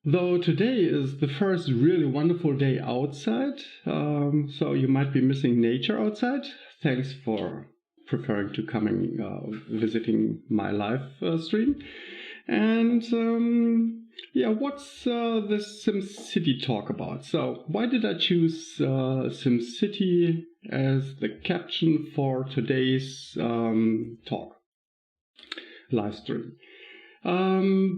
Though today is the first really wonderful day outside, so you might be missing nature outside. Thanks for preferring to visiting my live stream. And yeah, what's this Sim City talk about? So why did I choose Sim City as the caption for today's live stream?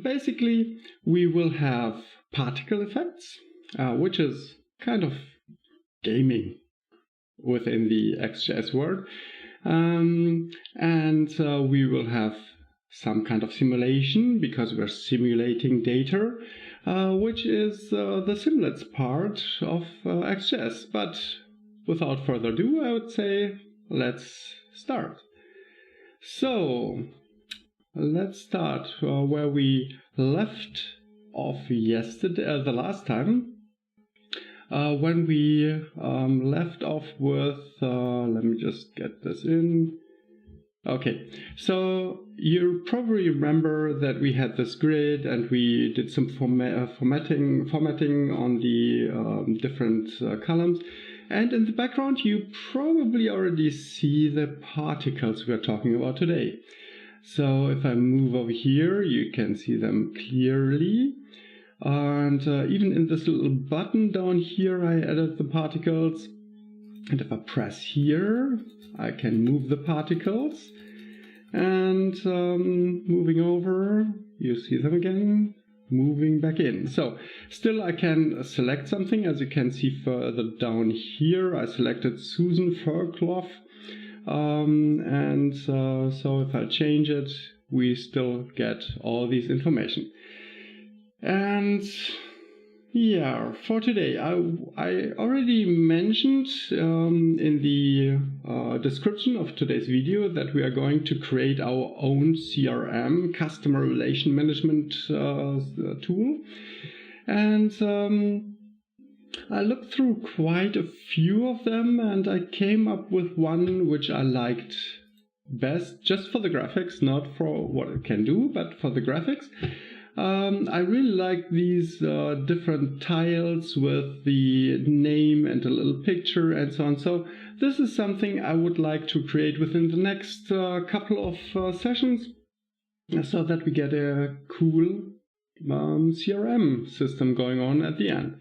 Basically, we will have particle effects, which is kind of gaming within the ExtJS world. And we will have some kind of simulation because we're simulating data, which is the Simlets part of ExtJS. But without further ado, I would say let's start. So let's start where we left off yesterday, the last time, when we left off with, let me just get this in. Okay, so you probably remember that we had this grid and we did some formatting on the different columns. And in the background, you probably already see the particles we're talking about today. So if I move over here, you can see them clearly. And even in this little button down here, I added the particles. And if I press here, I can move the particles. And moving over, you see them again, moving back in. So still I can select something. As you can see further down here, I selected Susan Furclough. So if I change it, we still get all these information. And yeah, for today, I already mentioned in the description of today's video that we are going to create our own CRM, Customer Relation Management tool. And I looked through quite a few of them and I came up with one which I liked best, just for the graphics, not for what it can do, but for the graphics. I really like these different tiles with the name and a little picture and so on. So this is something I would like to create within the next couple of sessions so that we get a cool CRM system going on at the end.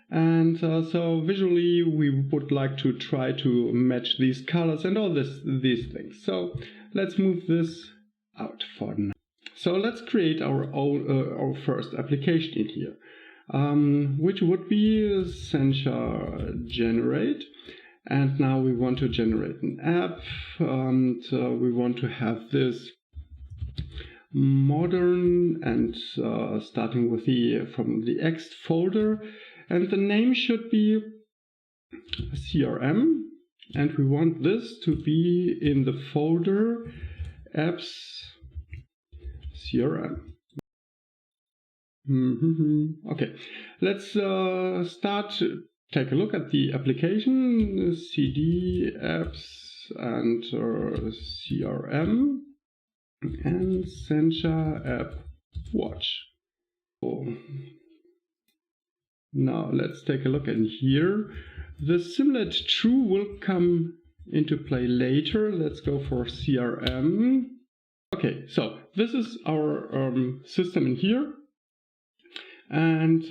And so visually we would like to try to match these colors and all these things. So let's move this out for now. So let's create our first application in here, which would be Sencha generate. And now we want to generate an app, and we want to have this modern and starting with from the Ext folder. And the name should be CRM, and we want this to be in the folder apps CRM. Okay, let's take a look at the application, cd apps and CRM and Sencha app watch. Now let's take a look in here. The Simlet true will come into play later. Let's go for CRM. Okay, so this is our system in here. And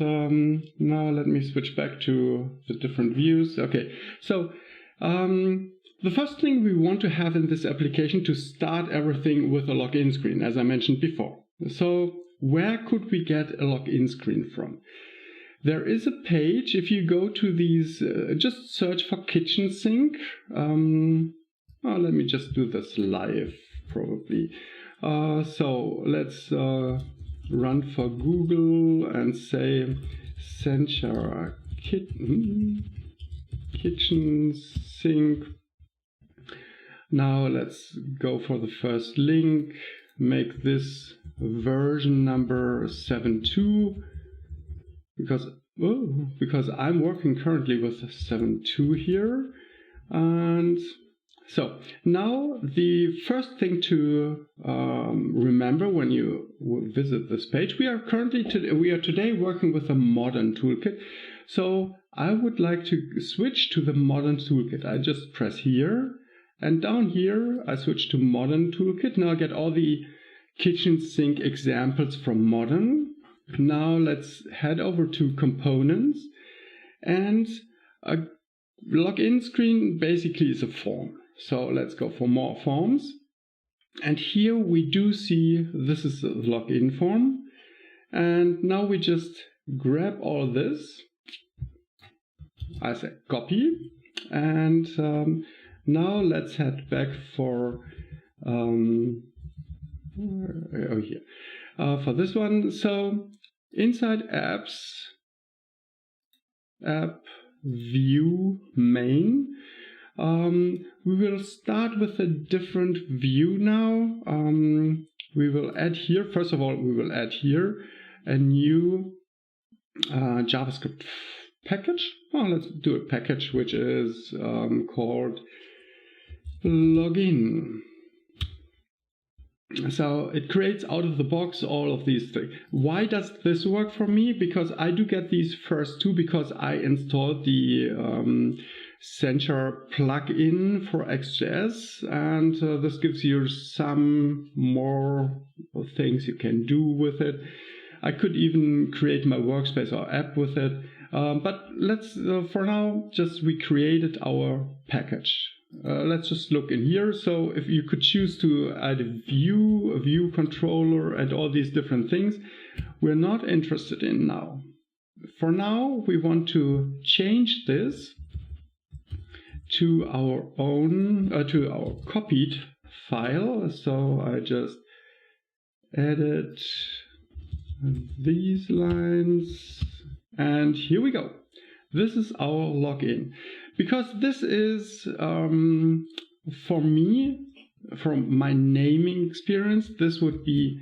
now let me switch back to the different views. Okay, so the first thing we want to have in this application to start everything with a login screen, as I mentioned before. So where could we get a login screen from? There is a page, if you go to these, just search for kitchen sink. Let me just do this live, probably. So let's run for Google and say Sencha kitchen sink. Now let's go for the first link, make this version number 7.2. Because I'm working currently with 7.2 here, and So now the first thing to remember when you visit this page, we are today working with a modern toolkit. So I would like to switch to the modern toolkit. I just press here, and down here I switch to modern toolkit. Now I get all the kitchen sink examples from modern. Now let's head over to components, and a login screen basically is a form. So let's go for more forms. And here we do see this is the login form. And now we just grab all this. I say copy. And now let's head back for for this one. So inside apps, app view main, we will start with a different view now. We will add here, first of all, we will add here a new JavaScript package. Well, let's do a package which is called login. So it creates out of the box all of these things. Why does this work for me? Because I do get these first two because I installed the Sencha plugin for ExtJS, and this gives you some more things you can do with it. I could even create my workspace or app with it, but let's for now just we created our package. Let's just look in here. So if you could choose to add a view controller, and all these different things, we're not interested in now. For now, we want to change this to our own, to our copied file. So I just edit these lines, and here we go. This is our login. Because this is, for me, from my naming experience, this would be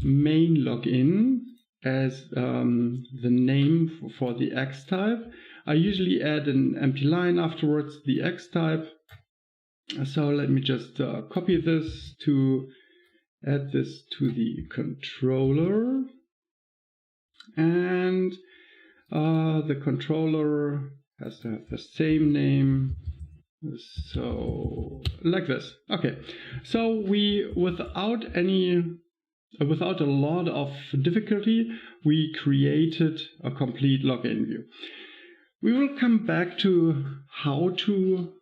main login as the name for the X type. I usually add an empty line afterwards, the X type. So let me just copy this to add this to the controller. And the controller has to have the same name, so like this. Okay, so we without a lot of difficulty, we created a complete login view. We will come back to how to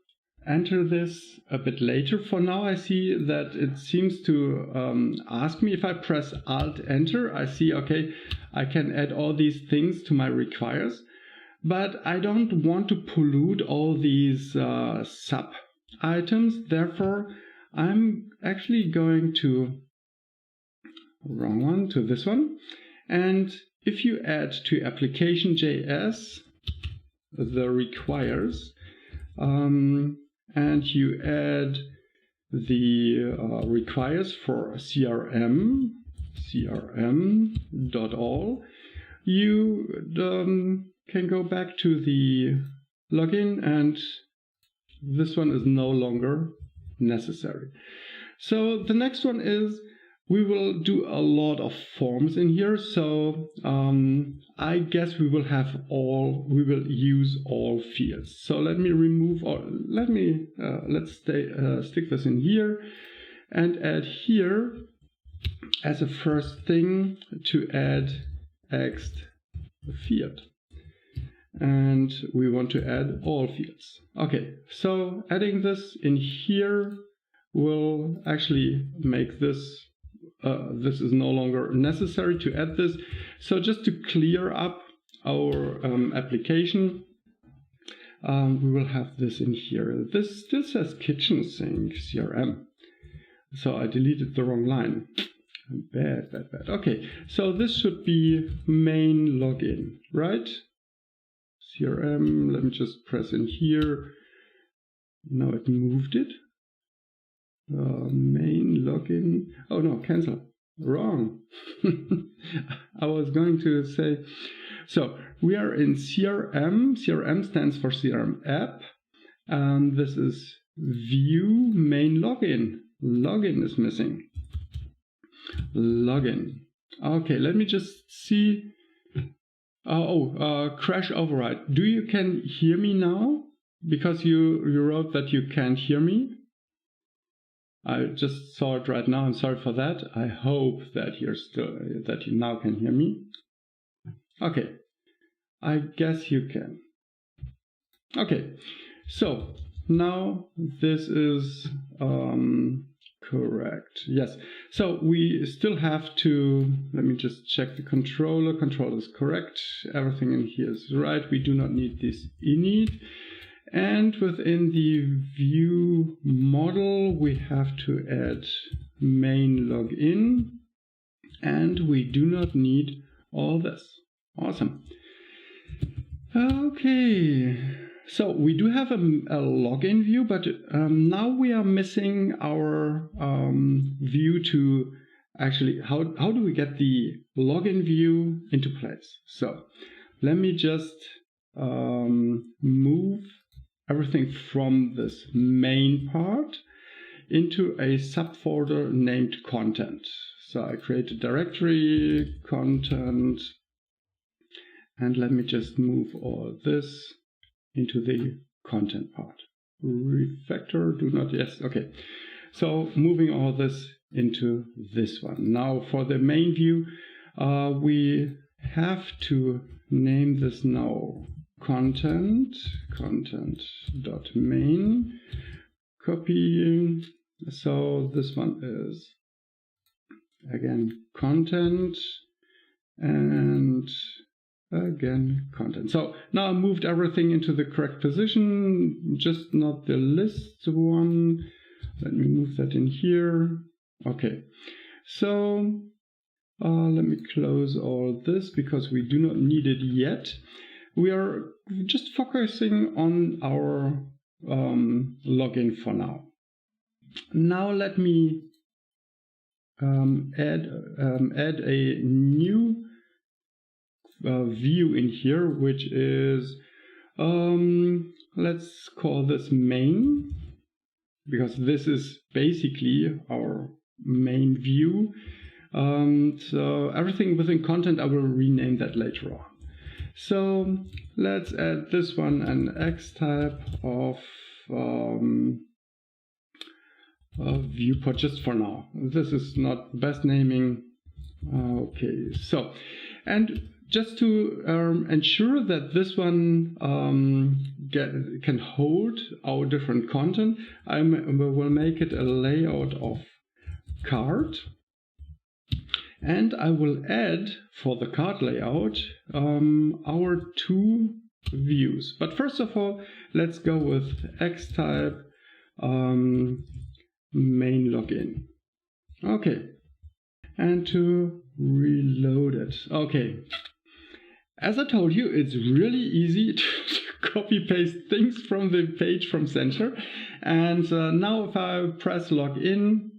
enter this a bit later. For now, I see that it seems to ask me if I press Alt Enter. I see, okay, I can add all these things to my requires. But I don't want to pollute all these sub items. Therefore, I'm actually going to to this one. And if you add to application.js the requires, and you add the requires for crm.all, you can go back to the login, and this one is no longer necessary. So the next one is we will do a lot of forms in here. So I guess we will use all fields. So let me remove all. Let's stick this in here and add here as a first thing to add Ext field. And we want to add all fields. Okay, so adding this in here will actually make this, this is no longer necessary to add this. So just to clear up our application, we will have this in here. This still says kitchen sink CRM. So I deleted the wrong line. Bad. Okay, so this should be main login, right? CRM, let me just press in here. Now it moved it. Main login. Oh no, cancel. Wrong. I was going to say, so we are in CRM. CRM stands for CRM app. This is view main login. Login is missing. Login. Okay, let me just see. Crash override. Can hear me now? Because you wrote that you can't hear me. I just saw it right now. I'm sorry for that. I hope that you now can hear me. Okay, I guess you can. Okay, so now this is correct. Yes. So we still have to, let me just check the controller. Controller is correct. Everything in here is right. We do not need this init. And within the view model, we have to add main login. And we do not need all this. Awesome. Okay. So we do have a login view, but now we are missing our view to actually, how do we get the login view into place? So let me just move everything from this main part into a subfolder named content. So I create a directory, content, and let me just move all this into the content part. Refactor, do not, yes, okay. So moving all this into this one. Now for the main view, we have to name this now content.main, copy. So this one is, again, content, and again, content. So now I moved everything into the correct position, just not the list one. Let me move that in here. Okay, so let me close all this because we do not need it yet. We are just focusing on our login for now. Now let me add a new view in here, which is, let's call this main, because this is basically our main view. So everything within content, I will rename that later on. So let's add this one an X type of viewport just for now. This is not best naming. Okay, so, and just to ensure that this one can hold our different content, I will make it a layout of card. And I will add for the card layout our two views. But first of all, let's go with X type main login. Okay, and to reload it. Okay, as I told you, it's really easy to copy paste things from the page from Sencha. And now if I press login,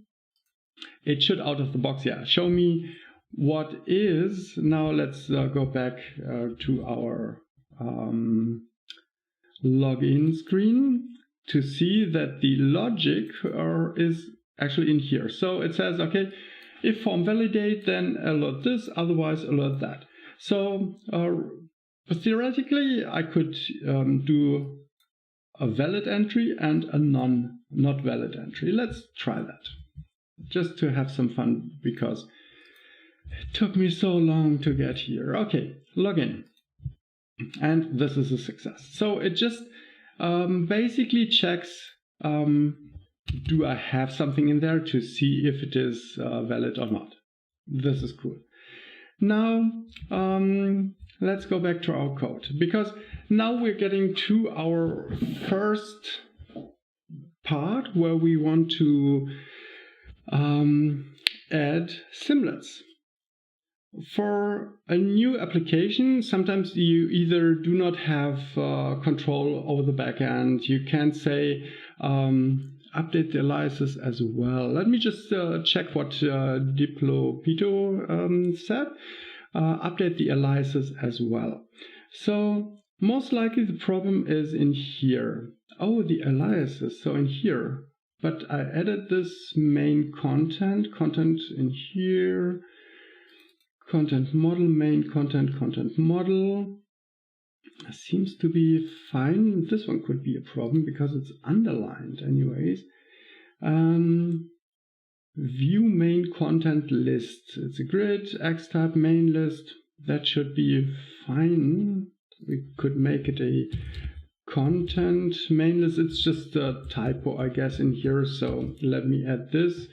it should out of the box, show me what is. Now let's go back to our login screen to see that the logic is actually in here. So it says, okay, if form validate, then alert this, otherwise alert that. So theoretically, I could do a valid entry and a not valid entry. Let's try that, just to have some fun, because it took me so long to get here. Okay, login. And this is a success. So it just basically checks, do I have something in there to see if it is valid or not. This is cool. Now, let's go back to our code, because now we're getting to our first part where we want to add Simlets. For a new application, sometimes you either do not have control over the backend. You can say update the aliases as well. Let me just check what Diplopito said. Update the aliases as well. So most likely the problem is in here. oh, the aliases. So in here, but I added this main content in here, content model, main content model. Seems to be fine. This one could be a problem because it's underlined anyways. View main content list. It's a grid, X type main list. That should be fine. We could make it a content main list. It's just a typo, I guess, in here. So let me add this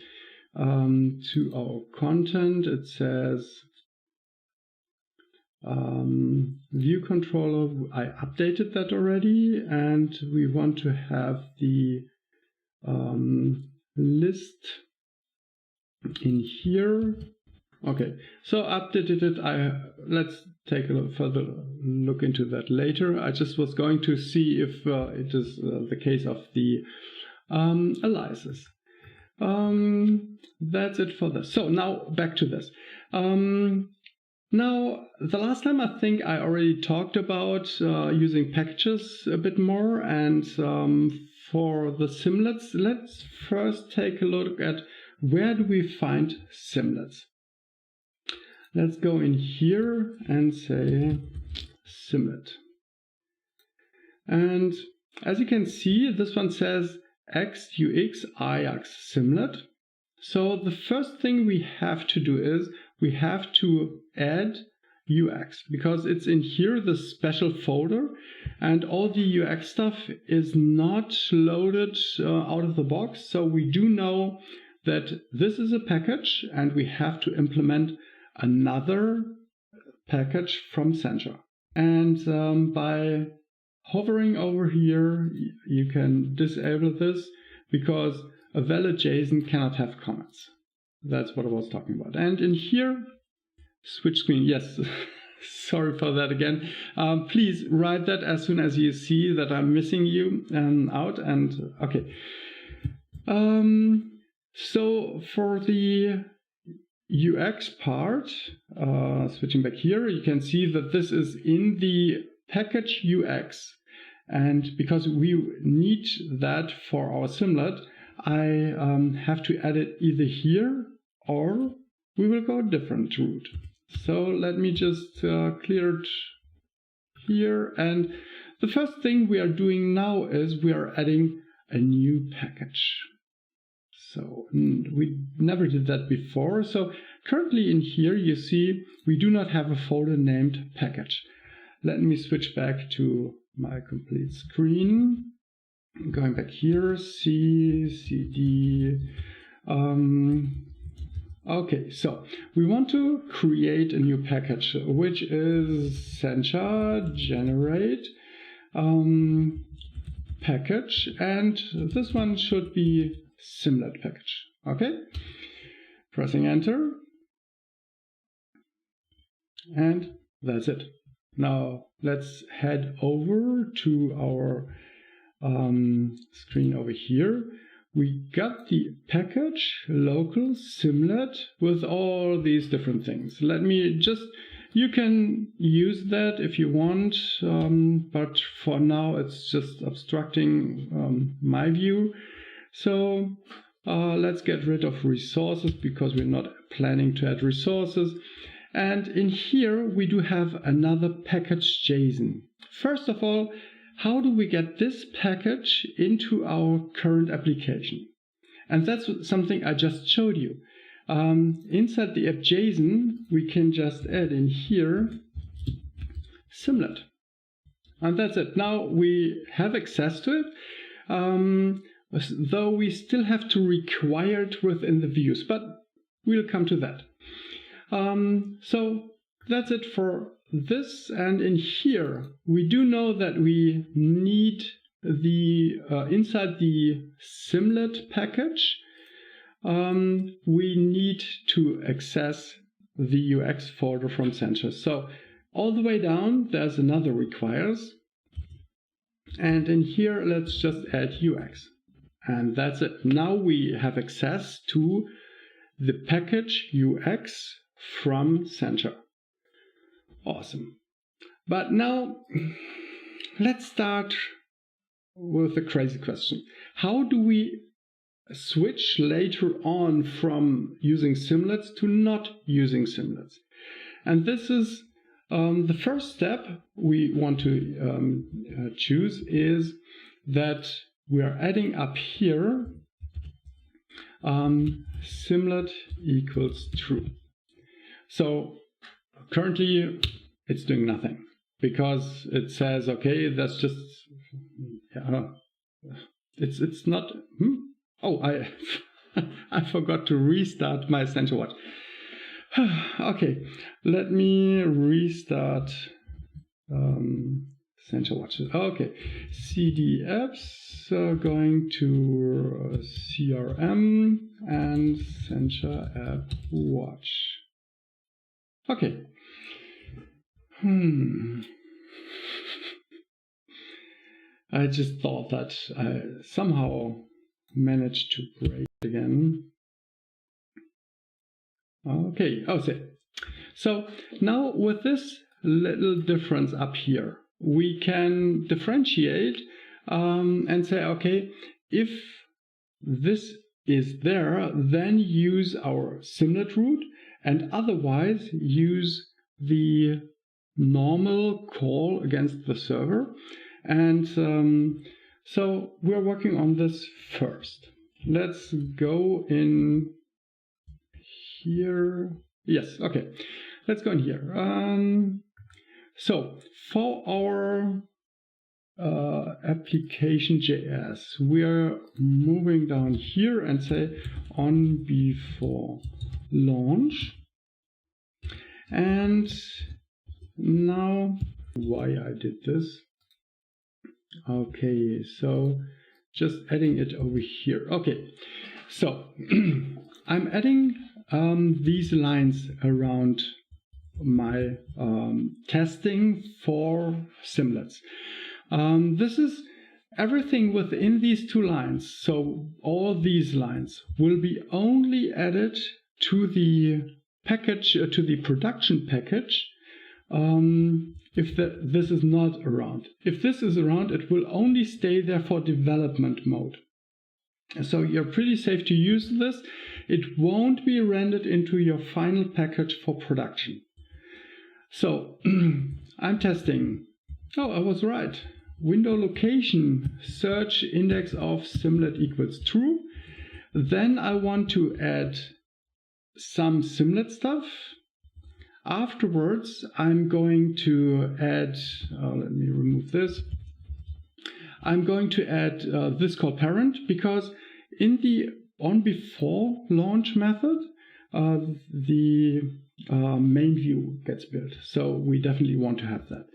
to our content. It says view controller. I updated that already, and we want to have the list in here. Okay, so updated it. Let's take a further look into that later. I just was going to see if it is the case of the aliases. That's it for this. So now back to this. Now, the last time I think I already talked about using packages a bit more, and for the Simlets, let's first take a look at where do we find Simlets. Let's go in here and say Simlet. And as you can see, this one says XUX Ajax Simlet. So the first thing we have to do is we have to add UX, because it's in here, the special folder, and all the UX stuff is not loaded out of the box. So we do know that this is a package and we have to implement another package from Sencha. And by hovering over here, you can disable this because a valid JSON cannot have comments. That's what I was talking about. And in here, switch screen, yes, sorry for that again. Please write that as soon as you see that I'm missing you out. And okay. So for the UX part, switching back here, you can see that this is in the package UX. And because we need that for our Simlet, I have to add it either here or we will go a different route. So let me just clear it here. And the first thing we are doing now is we are adding a new package. So we never did that before. So currently in here, you see, we do not have a folder named package. Let me switch back to my complete screen. Going back here, C, CD. Okay, so we want to create a new package, which is Sencha generate package, and this one should be Simlet package. Okay, pressing enter, and that's it. Now let's head over to our screen over here. We got the package local Simlet with all these different things. Let me just, you can use that if you want, but for now it's just obstructing my view. So let's get rid of resources because we're not planning to add resources. And in here we do have another package JSON. First of all, how do we get this package into our current application? And that's something I just showed you. Inside the app JSON, we can just add in here Simlet. And that's it. Now we have access to it, though we still have to require it within the views, but we'll come to that. So that's it for this, and in here we do know that we need the inside the Simlet package we need to access the UX folder from Sencha. So all the way down there's another requires, and in here let's just add UX, and that's it. Now we have access to the package UX from Sencha. Awesome. But now let's start with a crazy question. How do we switch later on from using Simlets to not using Simlets? And this is the first step we want to choose is that we are adding up here Simlet equals true. So currently it's doing nothing because it says, okay, that's just, it's not, oh, I forgot to restart my Sencha watch. Okay, let me restart Sencha watches. Okay, CD apps, going to CRM and Sencha app watch. Okay. I just thought that I somehow managed to break again. Okay, so now with this little difference up here, we can differentiate and say, okay, if this is there, then use our Simlet root, and otherwise use the normal call against the server. And so we're working on this first. Let's go in here. Yes, okay. Let's go in here. So for our application.js, we are moving down here and say on before launch. And now, why I did this? Okay, so just adding it over here. Okay, so I'm adding these lines around my testing for Simlets. This is everything within these two lines. So all these lines will be only added to the package, to the production package, if this is not around. If this is around, it will only stay there for development mode. So you're pretty safe to use this. It won't be rendered into your final package for production. So I'm testing. Oh, I was right. Window location, search index of Simlet equals true. Then I want to add some Simlet stuff. Afterwards, I'm going to add, let me remove this. I'm going to add this called parent, because in the onBefore launch method, the main view gets built. So we definitely want to have that.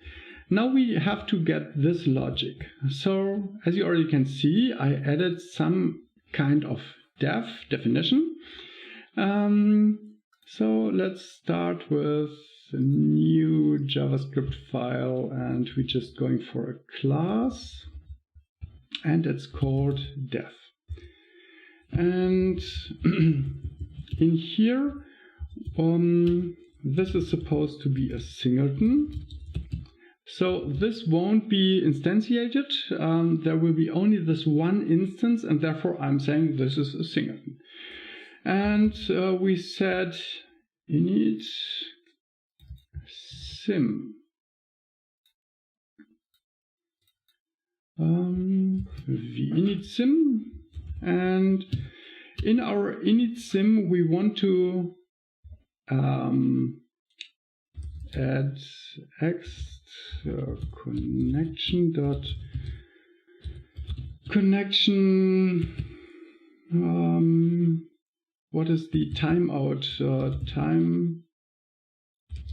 Now we have to get this logic. So as you already can see, I added some kind of definition. So let's start with a new JavaScript file, and we're just going for a class, and it's called def. And in here, this is supposed to be a singleton. So this won't be instantiated. There will be only this one instance, and therefore I'm saying this is a singleton. And we said init sim. Init sim, and in our init sim we want to add connection. What is the timeout?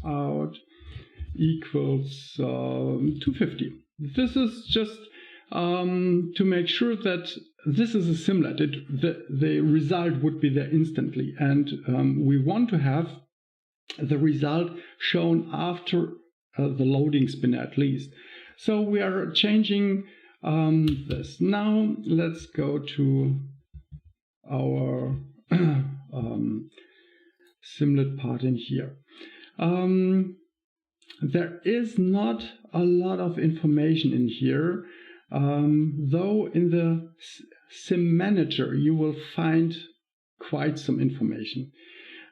Timeout equals 250. This is just to make sure that this is a Simlet. The result would be there instantly, and we want to have the result shown after the loading spin at least. So we are changing this. Now let's go to our Simlet part in here. There is not a lot of information in here. though in the Sim Manager you will find quite some information.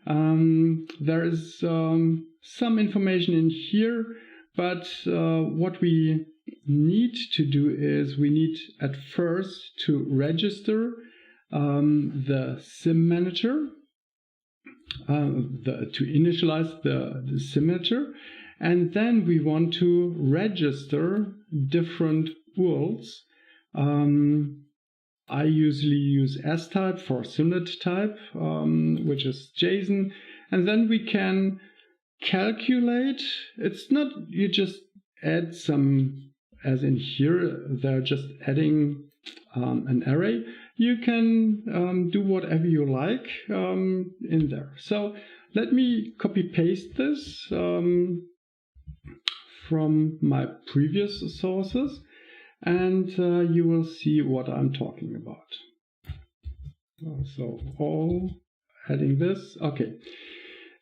There is some information in here, but what we need to do is we need at first to register the Sim Manager, to initialize the Sim Manager, and then we want to register different URLs. I usually use S-type for Simlet type, which is JSON, and then we can calculate. It's not, you just add some, as in here, they're just adding an array. You can do whatever you like in there. So let me copy paste this from my previous sources, and you will see what I'm talking about. So all adding this. Okay,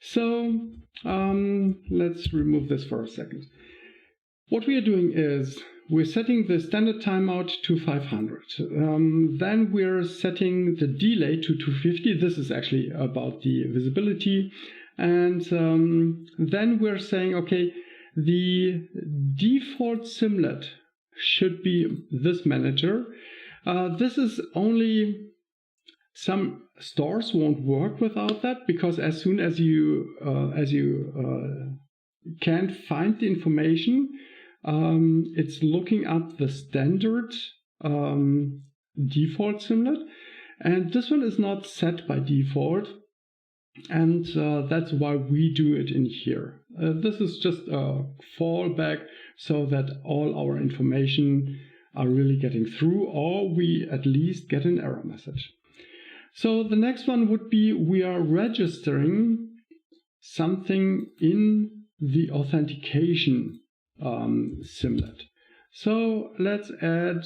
so let's remove this for a second. What we are doing is we're setting the standard timeout to 500. Then we're setting the delay to 250. This is actually about the visibility. And then we're saying, okay, the default Simlet should be this manager. This is only, some stores won't work without that, because as soon as you can't find the information, it's looking up the standard default Simlet, and this one is not set by default, and that's why we do it in here. This is just a fallback so that all our information are really getting through, or we at least get an error message. So the next one would be we are registering something in the authentication Simlet. So let's add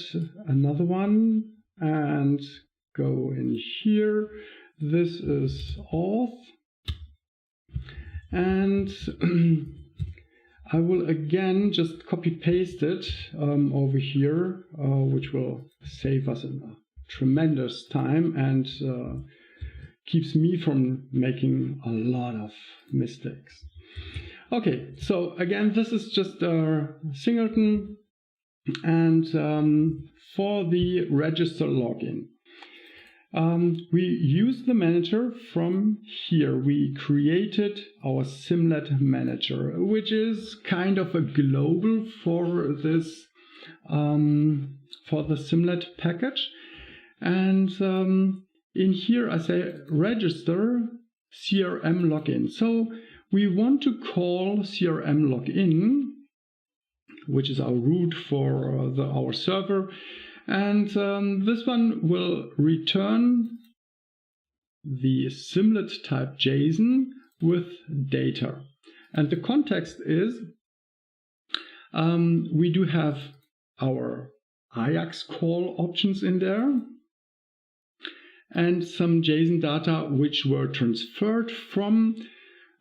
another one and go in here. This is auth, and I will again just copy paste it over here, which will save us a tremendous time and keeps me from making a lot of mistakes. Okay, so again, this is just a singleton, and for the register login, we use the manager from here. We created our Simlet manager, which is kind of a global for this, for the Simlet package. And in here I say register CRM login. So we want to call CRM login, which is our root for our server. And this one will return the Simlet type JSON with data. And the context is we do have our Ajax call options in there and some JSON data which were transferred from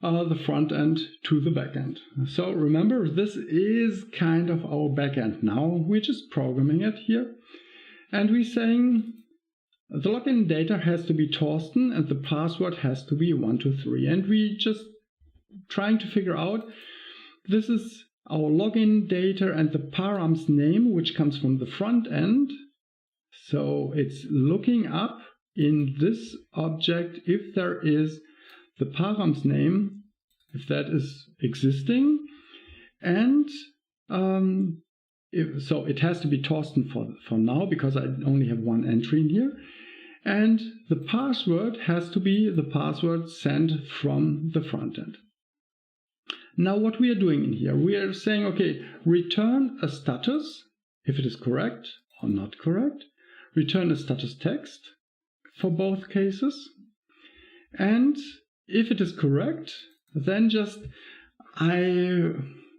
the front end to the backend. So remember, this is kind of our backend now. We're just programming it here. And we're saying the login data has to be Torsten and the password has to be 123. And we just trying to figure out, this is our login data and the params name, which comes from the front end. So it's looking up in this object if there is the params name, if that is existing, and so it has to be Torsten for now, because I only have one entry in here, and the password has to be the password sent from the front end. Now what we are doing in here, we are saying, okay, return a status if it is correct or not correct, return a status text for both cases, and if it is correct, then just I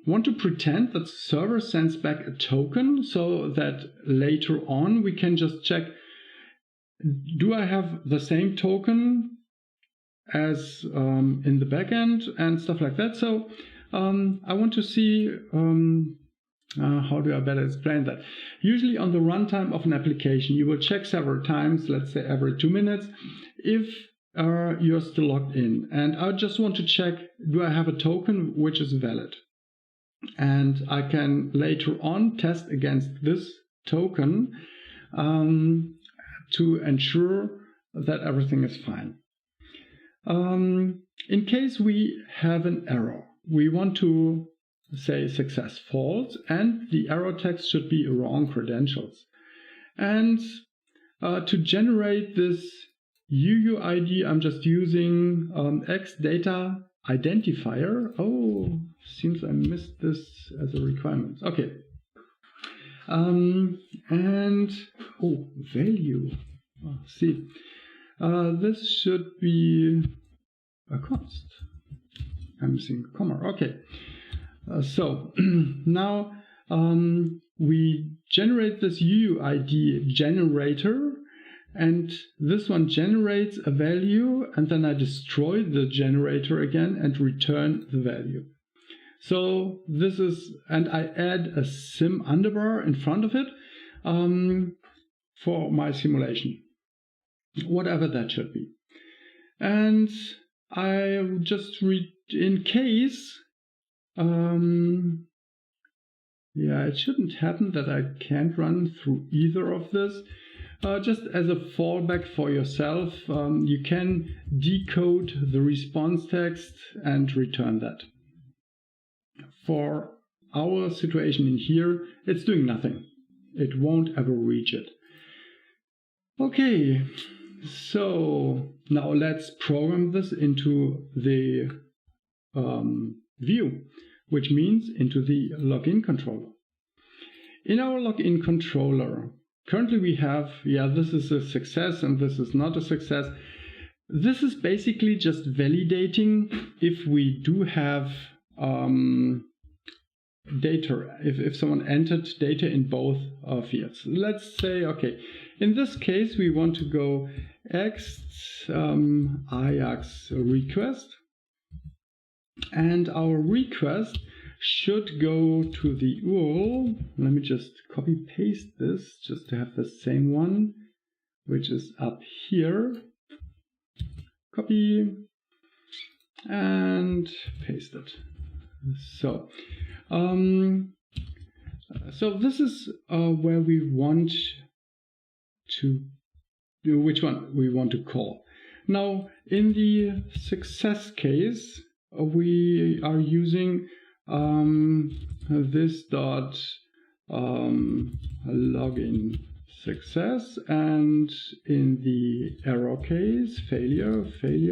want to pretend that the server sends back a token so that later on we can just check, do I have the same token as in the backend and stuff like that. So I want to see How do I better explain that? Usually on the runtime of an application, you will check several times, let's say every 2 minutes, if you're still logged in. And I just want to check, do I have a token which is valid? And I can later on test against this token to ensure that everything is fine. In case we have an error, we want to say success false, and the error text should be wrong credentials. And to generate this UUID, I'm just using xData identifier. Oh, seems I missed this as a requirement. Okay. And oh, value. Oh, see, this should be a const. I'm missing a comma. Okay. So now we generate this UUID generator, and this one generates a value, and then I destroy the generator again and return the value. So this is, and I add a sim underbar in front of it for my simulation, whatever that should be. And I just read in case. Yeah, it shouldn't happen that I can't run through either of this. Just as a fallback for yourself, you can decode the response text and return that. For our situation in here, it's doing nothing. It won't ever reach it. Okay, so now let's program this into the view, which means into the login controller. In our login controller, currently we have, this is a success and this is not a success. This is basically just validating if we do have data, if someone entered data in both fields. Let's say, okay, in this case we want to go Ajax request, and our request should go to the URL. Let me just copy paste this just to have the same one, which is up here. Copy and paste it. So this is where we want to do, which one we want to call. Now in the success case, we are using this dot login success, and in the error case, failure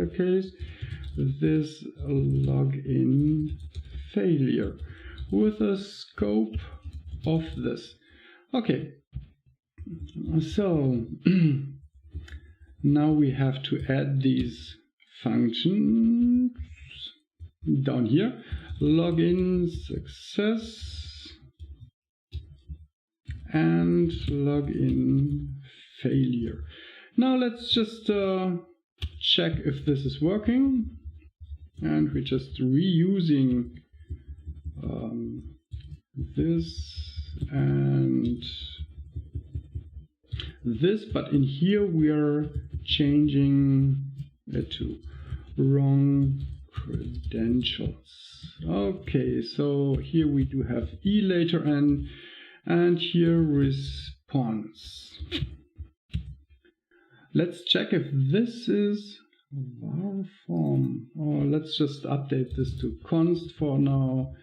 case, this login failure with a scope of this. Okay, so now we have to add these functions down here, login success and login failure. Now let's just check if this is working, and we're just reusing this and this, but in here we are changing it to wrong credentials. Okay, so here we do have E later n, and here response. Let's check if this is var form, or let's just update this to const for now.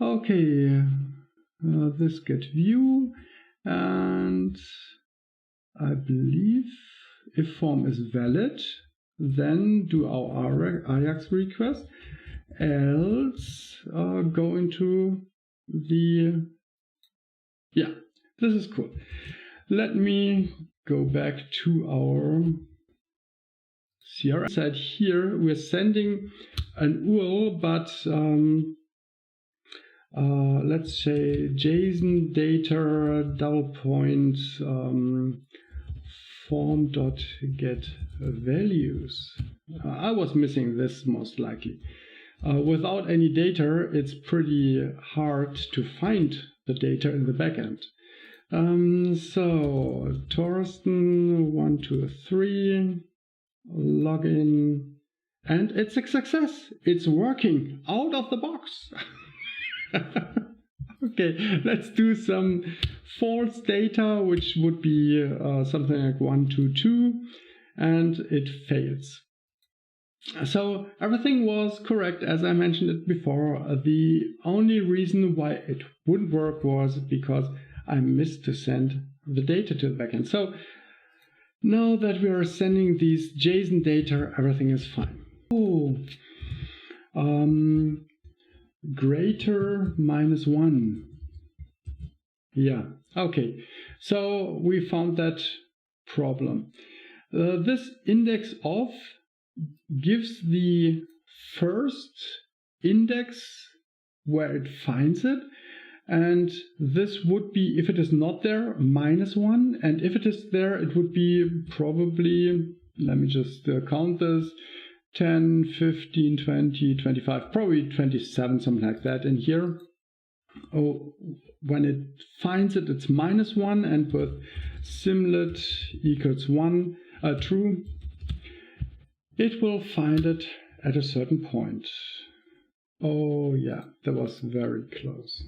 Okay, this get view, and I believe if form is valid, then do our Ajax request, else go into the, this is cool. Let me go back to our CRM side here. We're sending an URL, but let's say JSON data form.get values. I was missing this most likely. Without any data, it's pretty hard to find the the data in the backend. So Torsten 1, 2, 3, login, and it's a success. It's working out of the box. Okay, let's do some false data, which would be something like 1, 2, 2, and it fails. So everything was correct as I mentioned it before. The only reason why it wouldn't work was because I missed to send the data to the backend. So now that we are sending these JSON data, everything is fine. Oh, greater -1. Yeah, okay. So we found that problem. This index of gives the first index where it finds it, and this would be, if it is not there, -1, and if it is there, it would be probably, let me just count this, 10, 15, 20, 25, probably 27, something like that. And here, when it finds it, it's -1, and with simlet equals 1, true, it will find it at a certain point. Oh yeah, that was very close.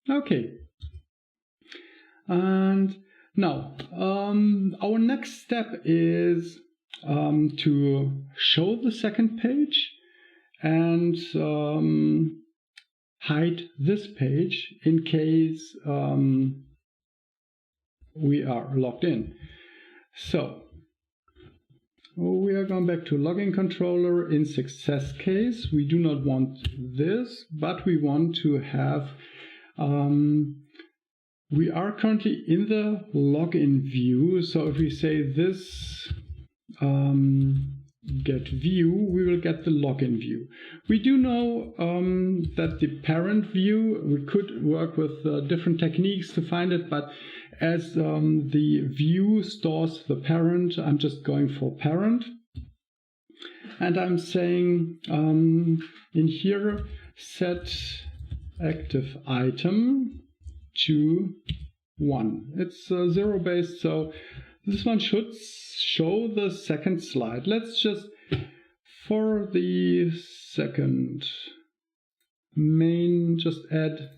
Okay. And now, our next step is to show the second page and hide this page in case we are logged in. So we are going back to login controller. In success case, we do not want this, but we want to have, we are currently in the login view. So if we say this get view, we will get the login view. We do know that the parent view, we could work with different techniques to find it, but as the view stores the parent, I'm just going for parent. And I'm saying in here, set active item to 1. It's 0 based, so this one should show the second slide. Let's just, for the second main, just add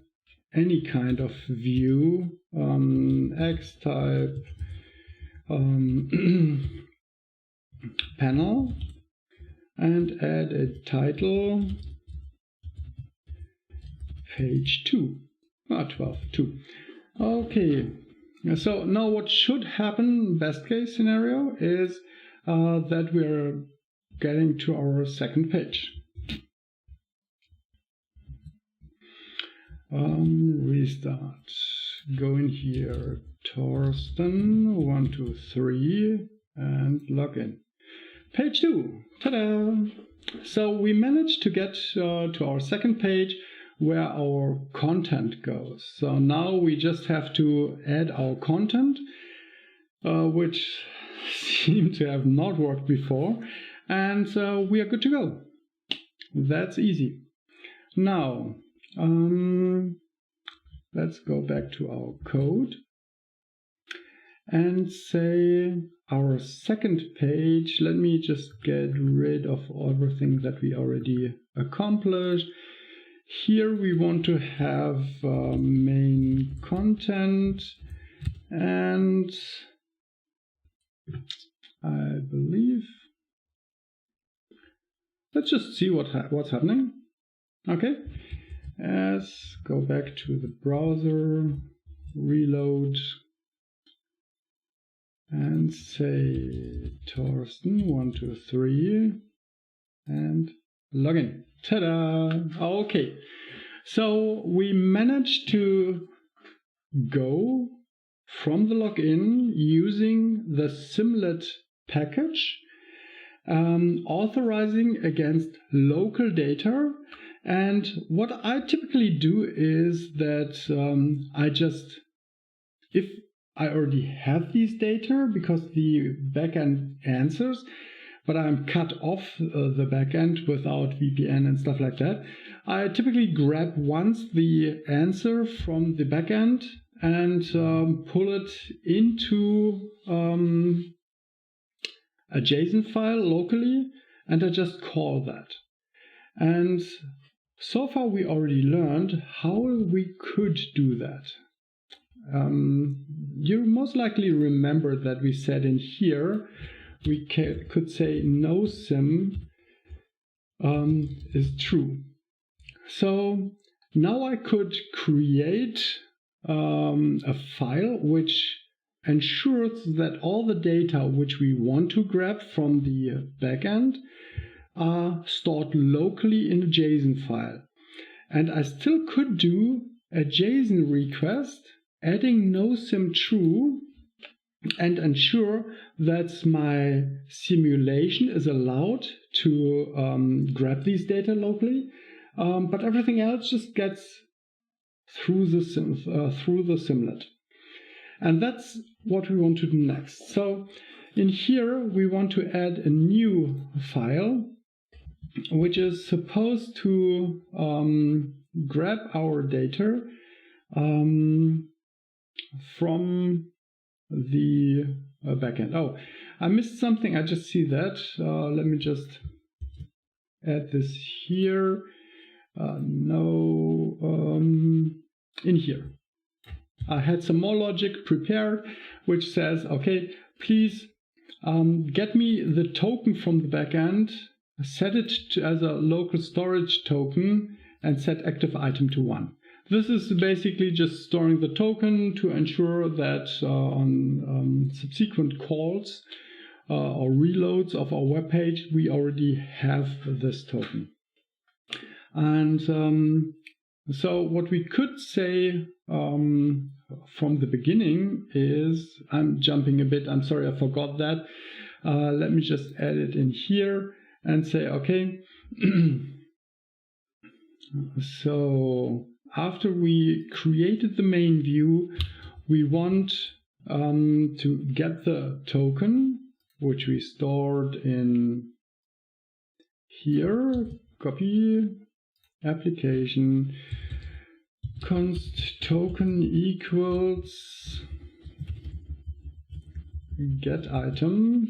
any kind of view, X type, panel, and add a title, page 2, 12, 2. Okay, so now what should happen, best case scenario, is that we're getting to our second page. Restart. Go in here, Torsten 1, 2, 3, and log in. Page 2. Ta-da! So we managed to get to our second page where our content goes. So now we just have to add our content, which seemed to have not worked before, and we are good to go. That's easy. Now, let's go back to our code and say our second page. Let me just get rid of everything that we already accomplished. Here we want to have main content, and I believe, let's just see what's happening. Okay. Let's go back to the browser, reload, and say Torsten 1, 2, 3, and login. Ta-da! Okay, so we managed to go from the login using the Simlet package, authorizing against local data. And what I typically do is that if I already have these data, because the backend answers, but I'm cut off the backend without VPN and stuff like that, I typically grab once the answer from the backend and pull it into a JSON file locally, and I just call that. And so far we already learned how we could do that. You most likely remember that we said in here we could say no sim is true. So now I could create a file which ensures that all the data which we want to grab from the backend are stored locally in a JSON file. And I still could do a JSON request adding no sim true and ensure that my simulation is allowed to grab these data locally, but everything else just gets through the Simlet. And that's what we want to do next. So in here, we want to add a new file, which is supposed to grab our data from the backend. Oh, I missed something. I just see that. Let me just add this here. In here. I had some more logic prepared, which says, okay, please get me the token from the backend, set it as a local storage token, and set active item to 1. This is basically just storing the token to ensure that on subsequent calls or reloads of our web page, we already have this token. And so what we could say from the beginning is, I'm jumping a bit, I'm sorry, I forgot that. Let me just add it in here and say, okay, so after we created the main view, we want to get the token, which we stored in here, copy, application, const token equals get item,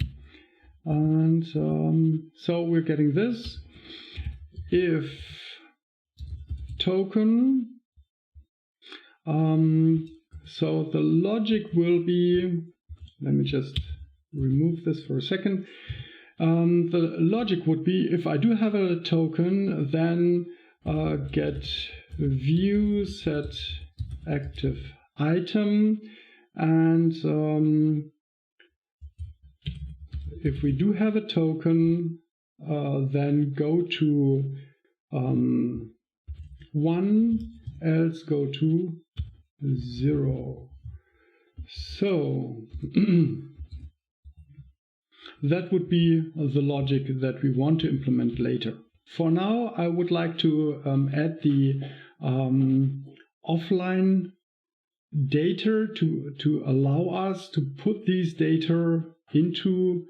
and so we're getting this. If token, so the logic will be, let me just remove this for a second. The logic would be, if I do have a token, then get view set active item, and if we do have a token, then go to 1, else go to 0. So that would be the logic that we want to implement later. For now, I would like to add the offline data to allow us to put these data into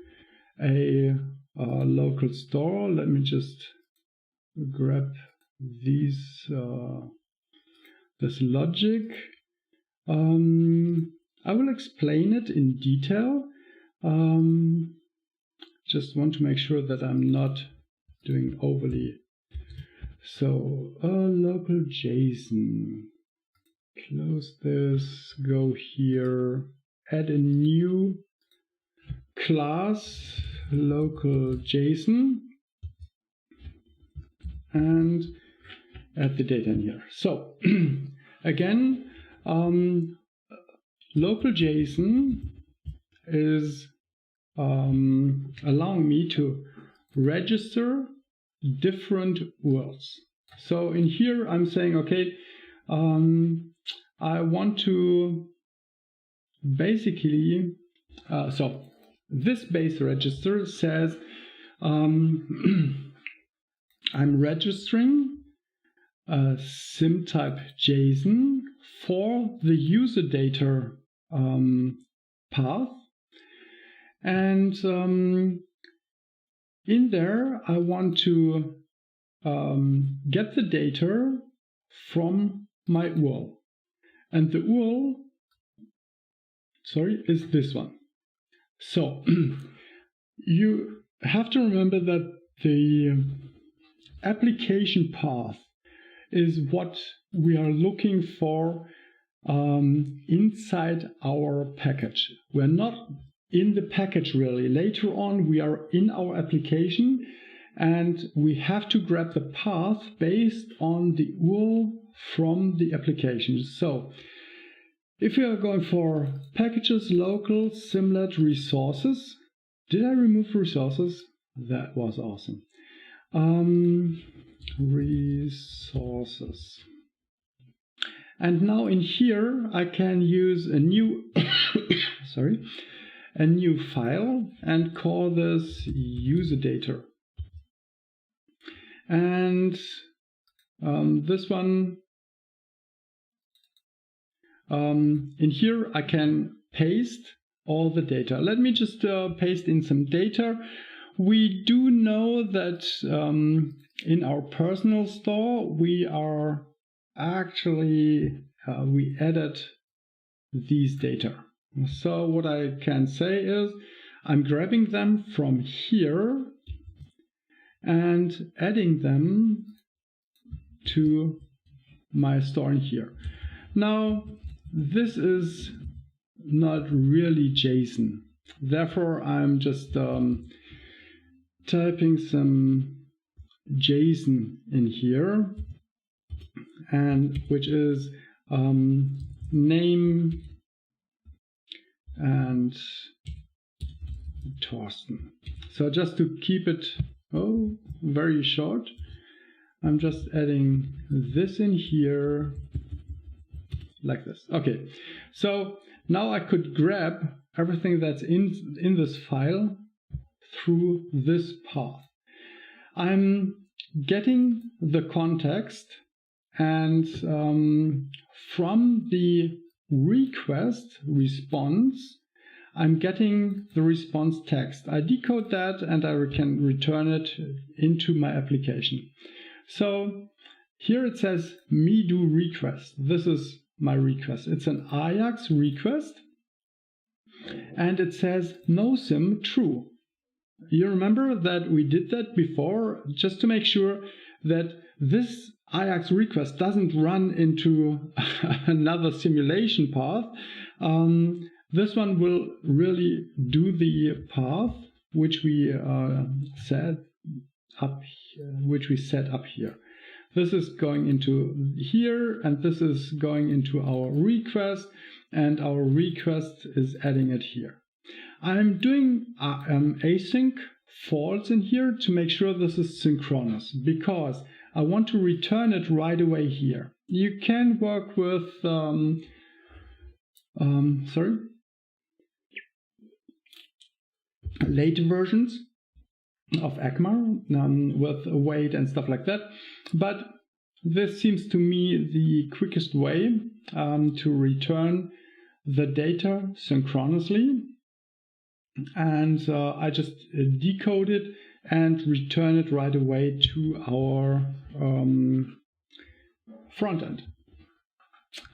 a local store. Let me just grab these this logic. I will explain it in detail. Just want to make sure that I'm not doing overly. So local JSON, close this, go here, add a new class, local JSON, and add the data in here. So again, local JSON is allowing me to register different worlds. So in here I'm saying, okay, I want to basically, so this base register says I'm registering a sim type JSON for the user data path, and in there, I want to get the data from my URL. And the URL, is this one. So you have to remember that the application path is what we are looking for inside our package. We're not in the package really. Later on, we are in our application and we have to grab the path based on the URL from the application. So if we are going for packages, local, Simlet, resources. Did I remove resources? That was awesome. Resources. And now in here, I can use a new, a new file and call this user data. And this one, in here, I can paste all the data. Let me just paste in some data. We do know that in our personal store, we are actually, we added these data. So what I can say is I'm grabbing them from here and adding them to my store in here. Now, this is not really JSON. Therefore, I'm just typing some JSON in here, and which is name and Torsten. So just to keep it very short, I'm just adding this in here like this. Okay, so now I could grab everything that's in this file through this path. I'm getting the context, and from the request response, I'm getting the response text. I decode that and I can return it into my application. So here it says me do request. This is my request. It's an Ajax request, and it says no sim true. You remember that we did that before, just to make sure that this Ajax request doesn't run into another simulation path. This one will really do the path which we set up here. This is going into here, and this is going into our request, and our request is adding it here. I'm doing async false in here to make sure this is synchronous, because I want to return it right away here. You can work with later versions of ECMA with await and stuff like that, but this seems to me the quickest way to return the data synchronously, and I just decode it and return it right away to our front end.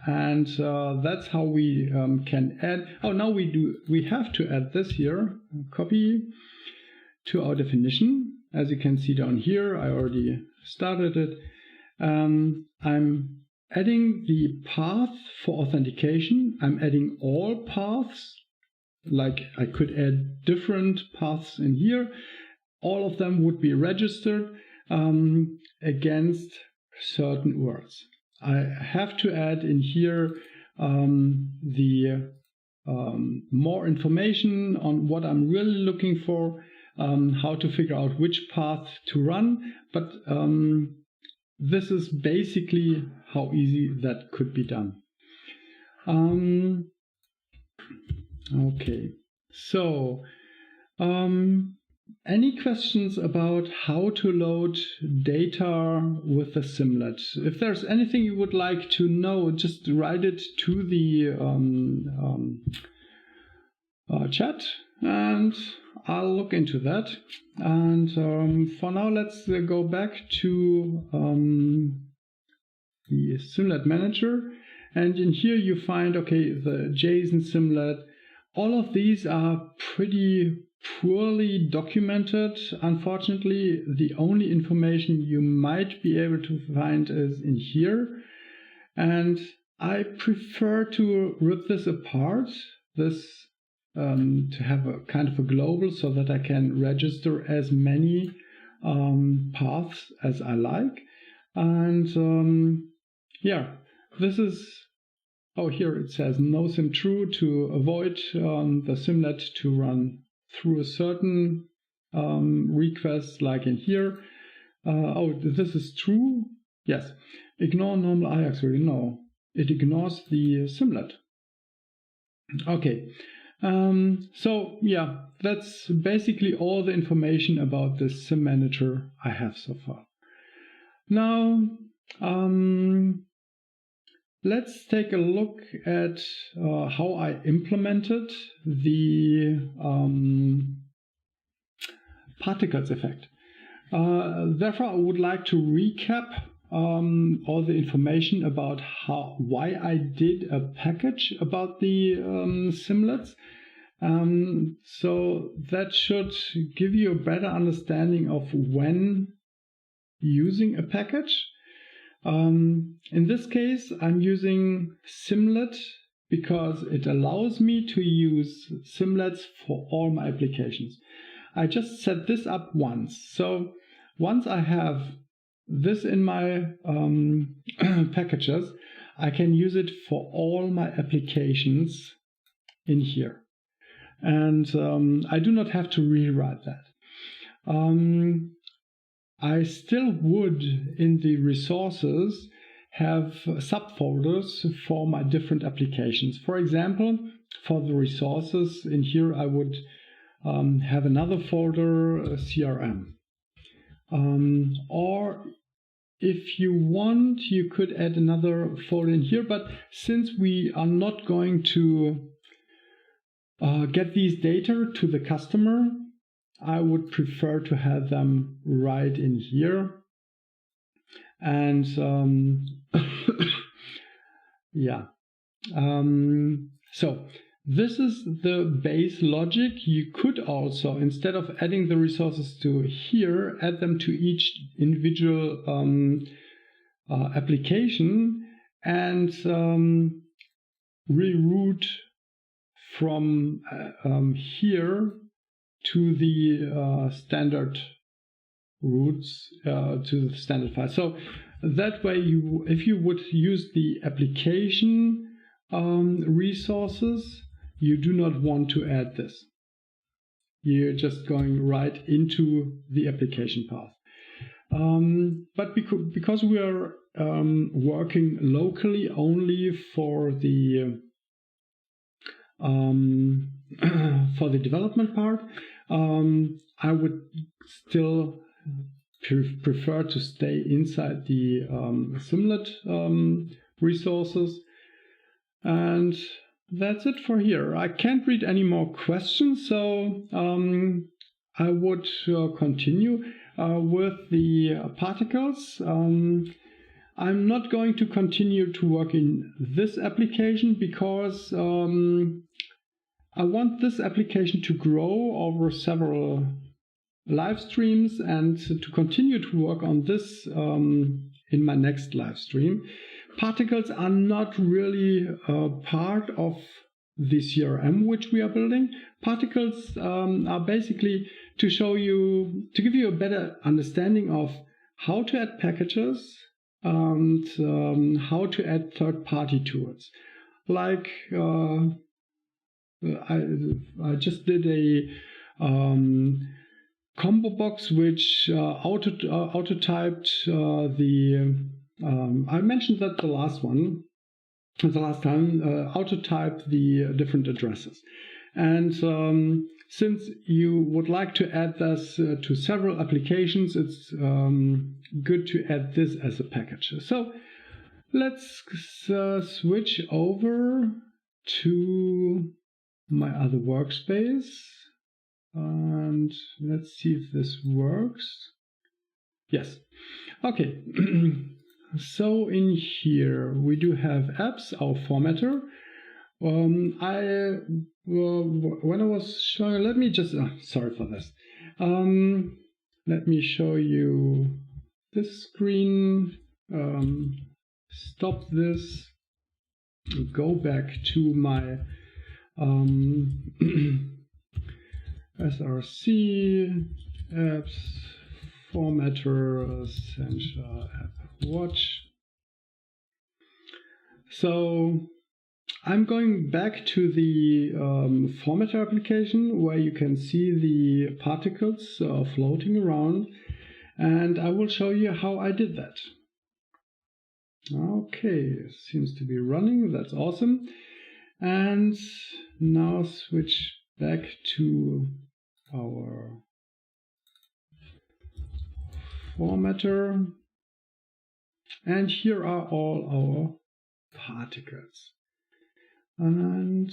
And that's how we can add. Oh, now we have to add this here, copy to our definition. As you can see down here, I already started it. I'm adding the path for authentication. I'm adding all paths. Like I could add different paths in here. All of them would be registered against certain words. I have to add in here the more information on what I'm really looking for, how to figure out which path to run, but this is basically how easy that could be done. Okay, so any questions about how to load data with the Simlet? If there's anything you would like to know, just write it to the chat, and I'll look into that. And for now, let's go back to the Simlet Manager. And in here you find, okay, the JSON Simlet. All of these are pretty poorly documented. Unfortunately, the only information you might be able to find is in here. And I prefer to rip this apart, to have a kind of a global so that I can register as many paths as I like. And yeah, this is, oh, here it says no sim true to avoid the Simlet to run through a certain request, like in here. Oh, this is true? Yes. Ignore normal Ajax really. No, it ignores the Simlet. Okay. So yeah, that's basically all the information about the Sim Manager I have so far. Now, let's take a look at how I implemented the particles effect. Therefore, I would like to recap all the information about why I did a package about the Simlets. So that should give you a better understanding of when using a package. In this case, I'm using Simlet because it allows me to use Simlets for all my applications. I just set this up once. So once I have this in my packages, I can use it for all my applications in here. And I do not have to rewrite that. I still would, in the resources, have subfolders for my different applications. For example, for the resources in here, I would have another folder, CRM. Or if you want, you could add another folder in here, but since we are not going to get these data to the customer, I would prefer to have them right in here. And yeah. So this is the base logic. You could also, instead of adding the resources to here, add them to each individual application and reroute from here to the standard routes, to the standard file. So that way, if you would use the application resources, you do not want to add this. You're just going right into the application path. But because we are working locally only for the development part, I would still prefer to stay inside the Simlet resources. And that's it for here. I can't read any more questions, so I would continue with the particles. I'm not going to continue to work in this application because I want this application to grow over several live streams and to continue to work on this in my next live stream. Particles are not really part of the CRM which we are building. Particles are basically to give you a better understanding of how to add packages and how to add third-party tools. Like I just did a combo box which auto-typed I mentioned that the last time, auto-typed the different addresses. And since you would like to add this to several applications, it's good to add this as a package. So let's switch over to my other workspace. And let's see if this works. Yes. Okay. So in here we do have apps, our formatter. When I was showing, let me just, sorry for this. Let me show you this screen. Stop this. Go back to my src apps formatter Sencha app watch. So I'm going back to the formatter application where you can see the particles floating around, and I will show you how I did that. Okay, seems to be running. That's awesome. And now switch back to our formatter. And here are all our particles. And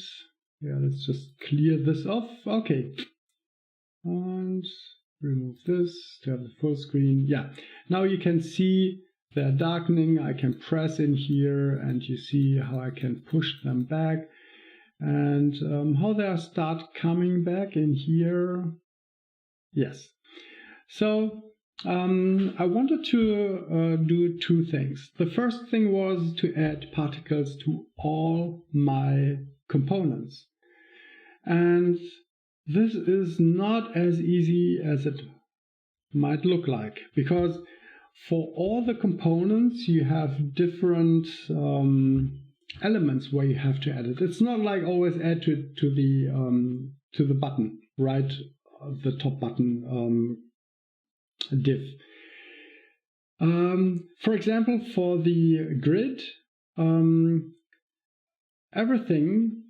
yeah, let's just clear this off. Okay. And remove this to have the full screen. Yeah, now you can see they're darkening. I can press in here and you see how I can push them back and how they start coming back in here. Yes. So I wanted to do two things. The first thing was to add particles to all my components. And this is not as easy as it might look like, because for all the components you have different elements where you have to add it. It's not like always add to the button, right? The top button div. For example, for the grid, everything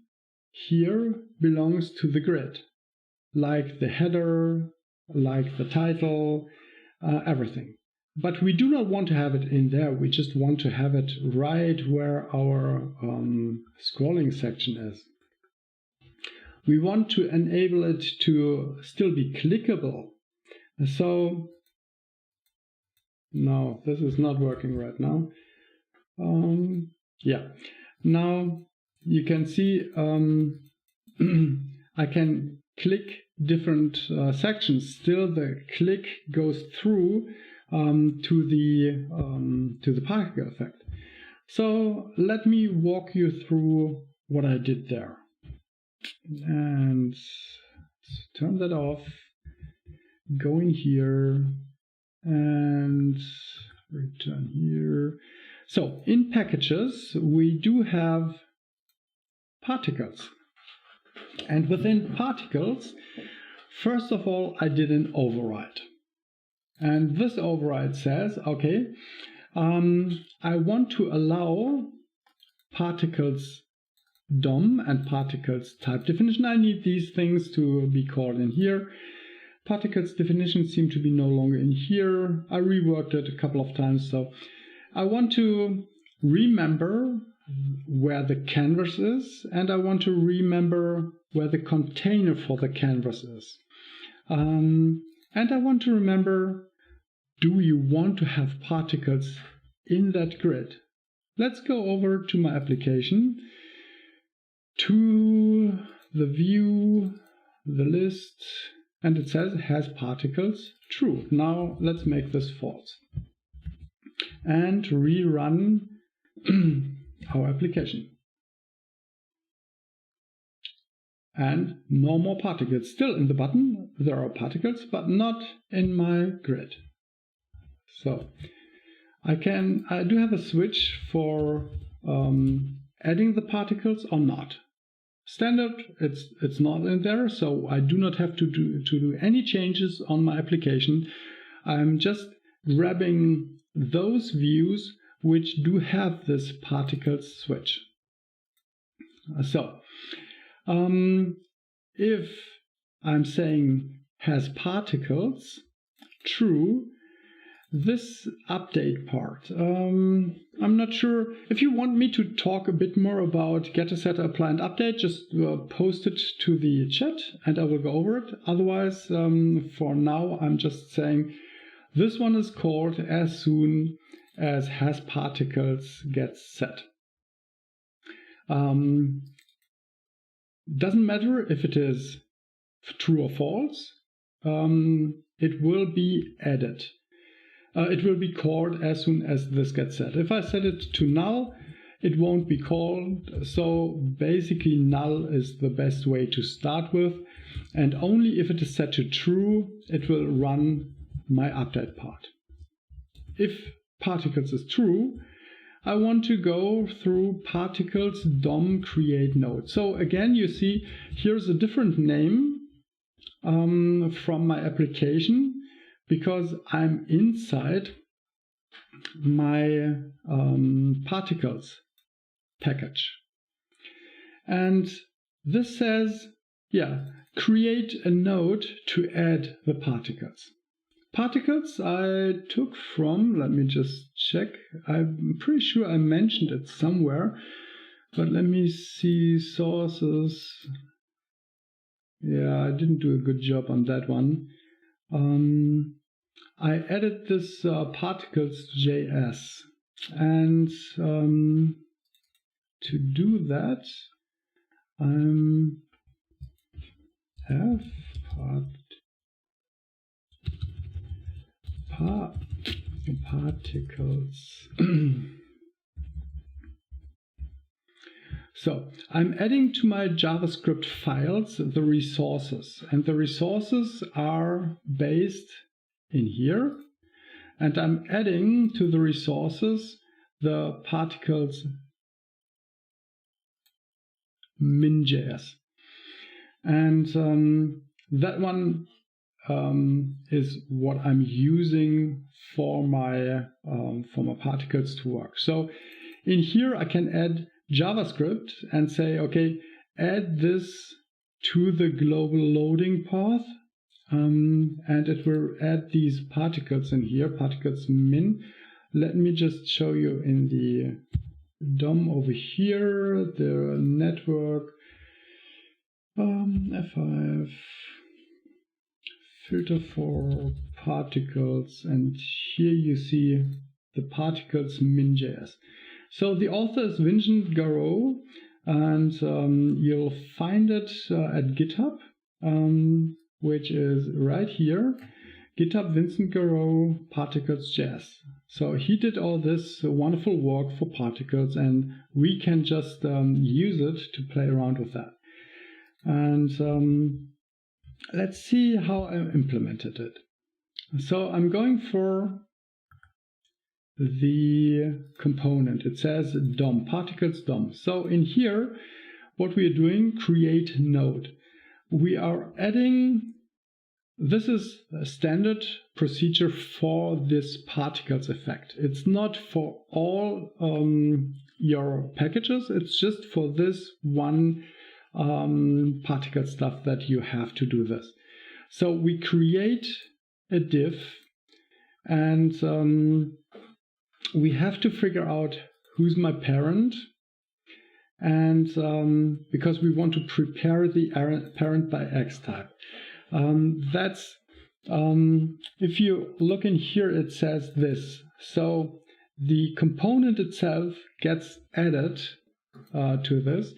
here belongs to the grid, like the header, like the title, everything. But we do not want to have it in there. We just want to have it right where our scrolling section is. We want to enable it to still be clickable. So, no, this is not working right now. Yeah, now you can see I can click different sections. Still, the click goes through to the particle effect. So let me walk you through what I did there. And turn that off. Go in here and return here. So in packages, we do have particles. And within particles, first of all, I did an override. And this override says, okay, I want to allow particles DOM and particles type definition. I need these things to be called in here. Particles definition seem to be no longer in here. I reworked it a couple of times. So I want to remember where the canvas is, and I want to remember where the container for the canvas is. And I want to remember, do you want to have particles in that grid? Let's go over to my application, to the view, the list, and it says it has particles true. Now let's make this false and rerun our application. And no more particles. Still in the button there are particles, but not in my grid. So I do have a switch for adding the particles or not. Standard, it's not in there, so I do not have to do any changes on my application. I'm just grabbing those views which do have this particles switch. So if I'm saying has particles true, this update part. I'm not sure if you want me to talk a bit more about getter, setter, apply, and update. Just post it to the chat and I will go over it. Otherwise, for now, I'm just saying this one is called as soon as hasParticles gets set. Doesn't matter if it is true or false. It will be added. It will be called as soon as this gets set. If I set it to null, it won't be called. So basically null is the best way to start with. And only if it is set to true, it will run my update part. If particles is true, I want to go through particles DOM create node. So again, you see here's a different name from my application, because I'm inside my particles package. And this says, yeah, create a node to add the particles. Particles I took from, let me just check, I'm pretty sure I mentioned it somewhere, but let me see sources. Yeah, I didn't do a good job on that one. I added this ParticleJS, and to do that, have particles. So I'm adding to my JavaScript files the resources, and the resources are based in here, and I'm adding to the resources the particles min.js, and that one is what I'm using for my particles to work. So in here I can add JavaScript and say, okay, add this to the global loading path, and it will add these particles in here, particles min. Let me just show you in the DOM over here, the network, F5, filter for particles, and here you see the particles min.js. So the author is Vincent Garreau, and you'll find it at GitHub, which is right here, GitHub Vincent Garreau particles.js. So he did all this wonderful work for particles, and we can just use it to play around with that. And let's see how I implemented it. So I'm going for the component. It says DOM, particles DOM. So in here, what we are doing, create node. We are adding, this is a standard procedure for this particles effect. It's not for all your packages, it's just for this one particle stuff that you have to do this. So we create a div, and we have to figure out who's my parent, and because we want to prepare the parent by X type. That's if you look in here, it says this. So the component itself gets added to this,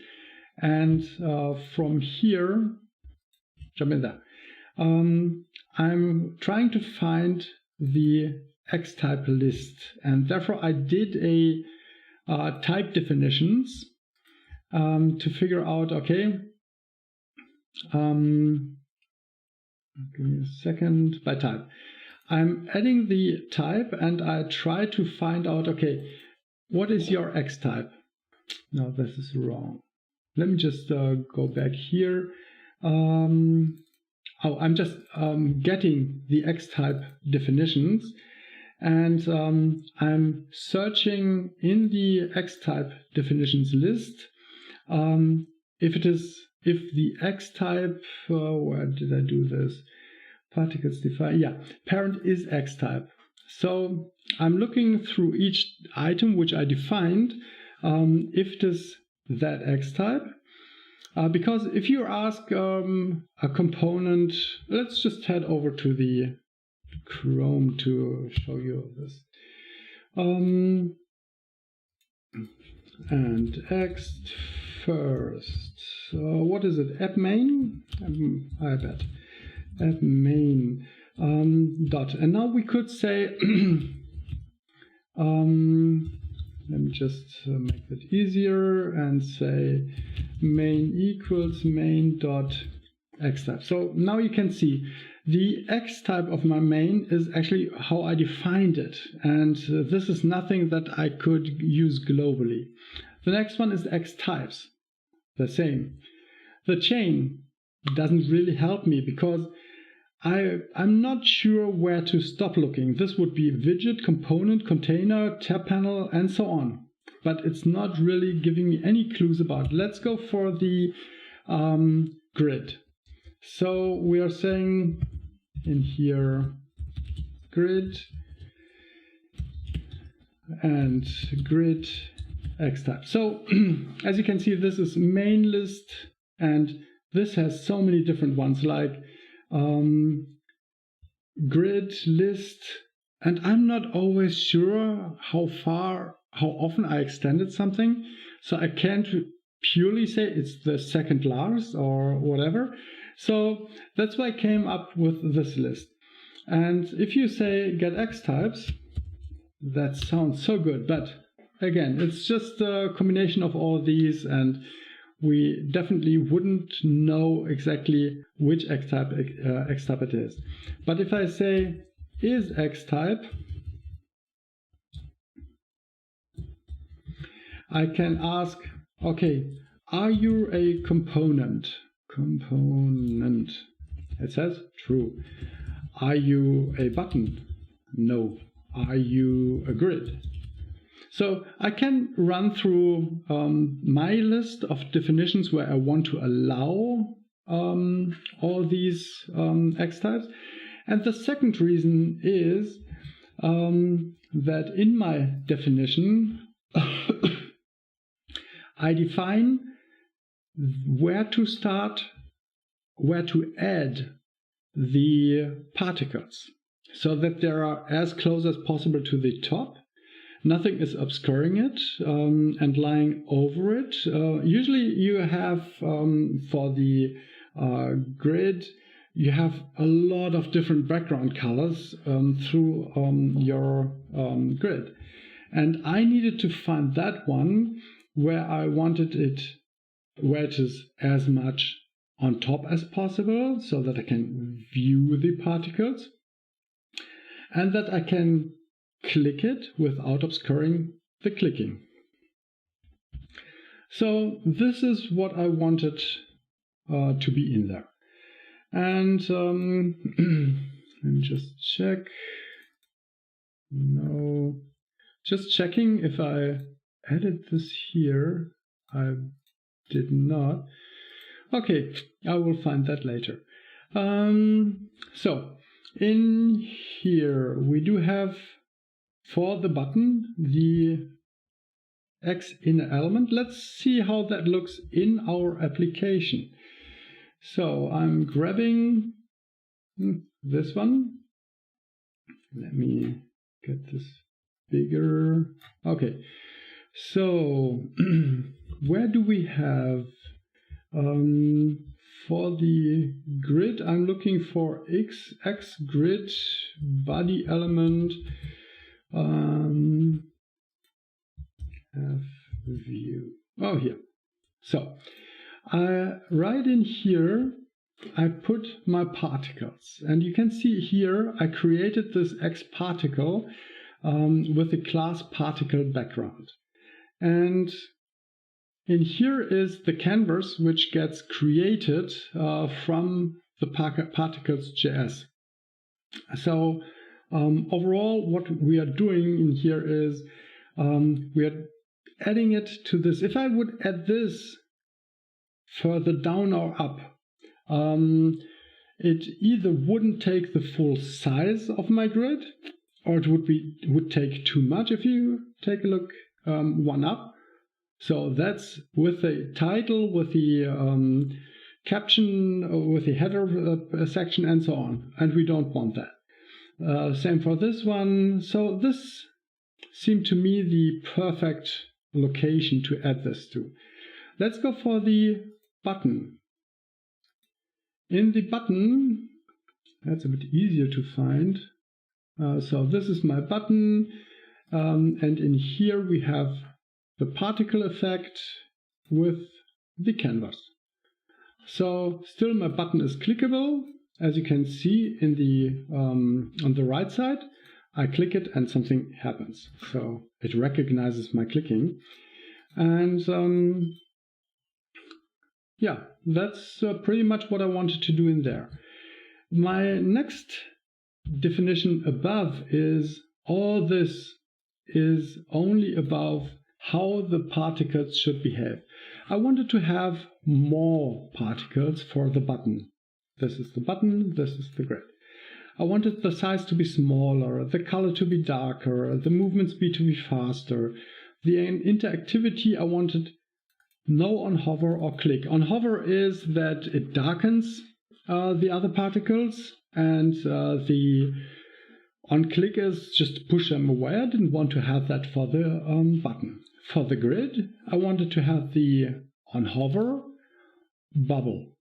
and from here, jump in there. I'm trying to find the X type list, and therefore I did a type definitions to figure out, okay, give me a second, by type. I'm adding the type, and I try to find out, okay, what is your X type? No, this is wrong. Let me just go back here. I'm just getting the X type definitions, and I'm searching in the X type definitions list if the X type, where did I do this? Particles define, yeah, parent is X type. So I'm looking through each item which I defined, if it is that X type. Because if you ask a component, let's just head over to the Chrome to show you this. And Ext first. What is it? App main? I bet. App main dot. And now we could say, let me just make that easier and say main equals main dot X type. So now you can see the X type of my main is actually how I defined it. And this is nothing that I could use globally. The next one is X types. The same. The chain doesn't really help me because I'm not sure where to stop looking. This would be widget, component, container, tab panel, and so on. But it's not really giving me any clues about it. Let's go for the grid. So we are saying in here grid and grid X type. So as you can see, this is main list, and this has so many different ones like grid list, and I'm not always sure how often I extended something, so I can't purely say it's the second last or whatever. So that's why I came up with this list. And if you say get X types, that sounds so good, but again, it's just a combination of all these, and we definitely wouldn't know exactly which X type it is. But if I say is X type, I can ask, okay, are you a component? Component. It says true. Are you a button? No. Are you a grid? So I can run through my list of definitions where I want to allow all these X types. And the second reason is that in my definition, I define where to start, where to add the particles, so that they are as close as possible to the top. Nothing is obscuring it and lying over it. Usually you have, for the grid, you have a lot of different background colors through your grid. And I needed to find that one where I wanted it, where it is as much on top as possible, so that I can view the particles, and that I can click it without obscuring the clicking. So this is what I wanted to be in there. And let me just check. No, just checking if I added this here. I did not. Okay, I will find that later. So in here we do have, for the button, the X inner element. Let's see how that looks in our application. So I'm grabbing this one. Let me get this bigger. Okay, so where do we have, for the grid, I'm looking for X grid body element view. Oh, here. So right in here I put my particles, and you can see here I created this X particle with the class particle background, and in here is the canvas which gets created from the ParticleJS. So overall, what we are doing in here is we are adding it to this. If I would add this further down or up, it either wouldn't take the full size of my grid, or it would take too much if you take a look one up. So that's with the title, with the caption, with the header section, and so on. And we don't want that. Same for this one. So this seemed to me the perfect location to add this to. Let's go for the button. In the button, that's a bit easier to find. So this is my button, and in here we have the particle effect with the canvas. So still my button is clickable, as you can see in the on the right side. I click it and something happens. So it recognizes my clicking, and yeah, that's pretty much what I wanted to do in there. My next definition above is all this is only above how the particles should behave. I wanted to have more particles for the button. This is the button, this is the grid. I wanted the size to be smaller, the color to be darker, the movement speed to be faster. The interactivity I wanted no on hover or click. On hover is that it darkens the other particles, and the on click is just to push them away. I didn't want to have that for the button. For the grid, I wanted to have the on hover bubble.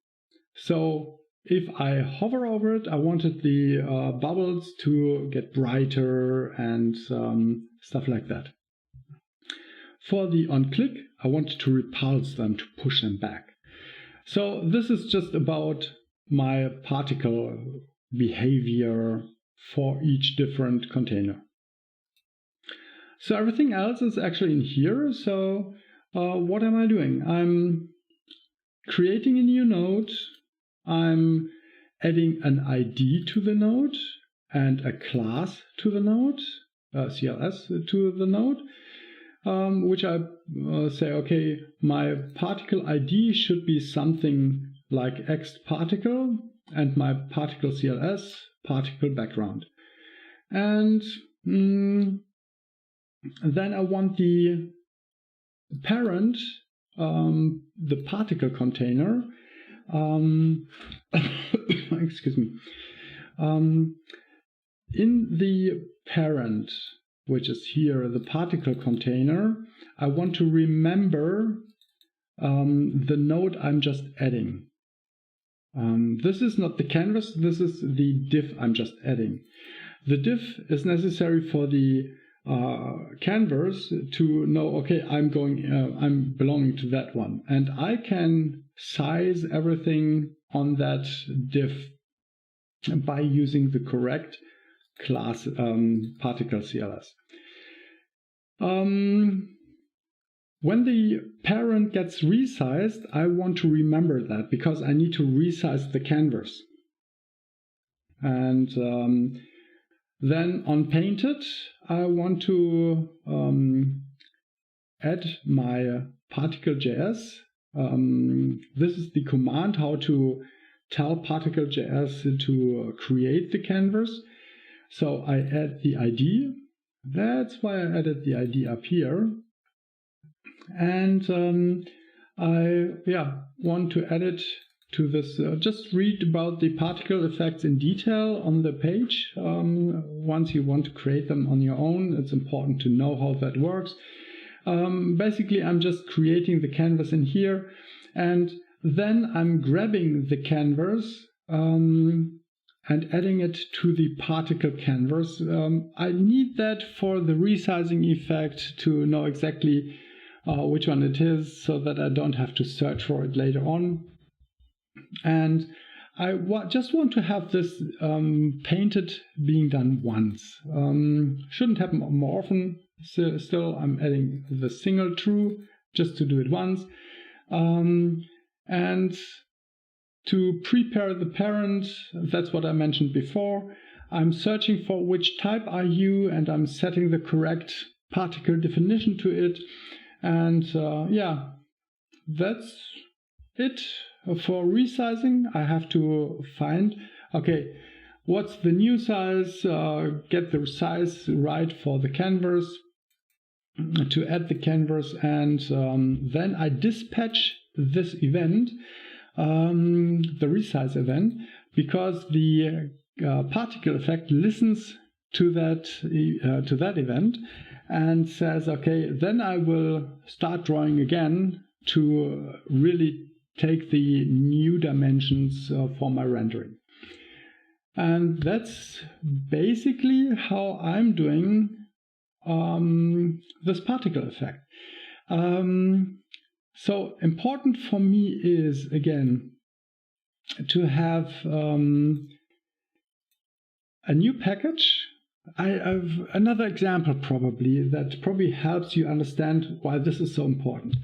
So if I hover over it, I wanted the bubbles to get brighter and stuff like that. For the on click, I wanted to repulse them, to push them back. So this is just about my particle behavior for each different container. So everything else is actually in here. So what am I doing? I'm creating a new node. I'm adding an ID to the node and a class to the node, CLS to the node, which I say, okay, my particle ID should be something like xParticle, and my particle CLS, particle background. And then I want the parent, the particle container, excuse me, in the parent, which is here, the particle container, I want to remember the node I'm just adding. This is not the canvas, this is the div I'm just adding. The div is necessary for the canvas to know, okay, I'm belonging to that one, and I can size everything on that div by using the correct class particle CLS. When the parent gets resized, I want to remember that because I need to resize the canvas. And then on painted, I want to add my ParticleJS. This is the command how to tell ParticleJS to create the canvas. So I add the ID. That's why I added the ID up here. And I want to add it to this. Just read about the particle effects in detail on the page. Once you want to create them on your own, it's important to know how that works. Basically, I'm just creating the canvas in here, and then I'm grabbing the canvas and adding it to the particle canvas. I need that for the resizing effect to know exactly which one it is, so that I don't have to search for it later on. And I just want to have this painted being done once. Shouldn't happen more often. Still, I'm adding the single true just to do it once. And to prepare the parent, that's what I mentioned before. I'm searching for which type are you, and I'm setting the correct particle definition to it. And that's it. For resizing, I have to find, okay, what's the new size, get the size right for the canvas, to add the canvas, and then I dispatch this event, the resize event, because the particle effect listens to that event and says, okay, then I will start drawing again to really take the new dimensions for my rendering. And that's basically how I'm doing this particle effect. So important for me is, again, to have a new package. I have another example probably that probably helps you understand why this is so important.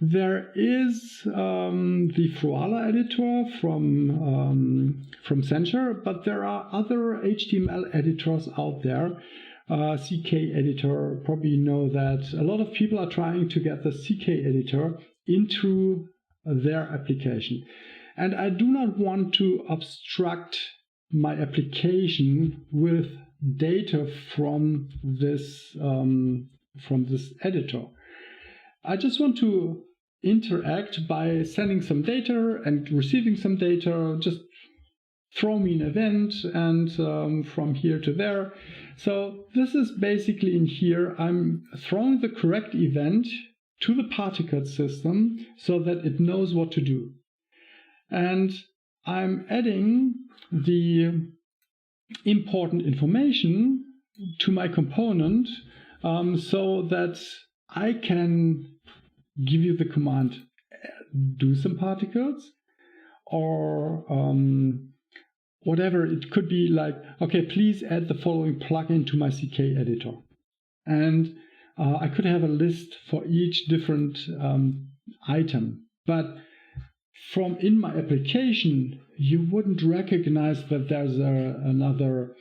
There is the Fruala editor from Sencha, but there are other HTML editors out there. CK editor, probably you know that a lot of people are trying to get the CK editor into their application. And I do not want to obstruct my application with data from this editor. I just want to interact by sending some data and receiving some data. Just throw me an event and from here to there. So this is basically in here, I'm throwing the correct event to the particle system so that it knows what to do. And I'm adding the important information to my component so that I can give you the command, do some particles, or whatever. It could be like, okay, please add the following plugin to my CK editor. And I could have a list for each different item. But from in my application, you wouldn't recognize that there's another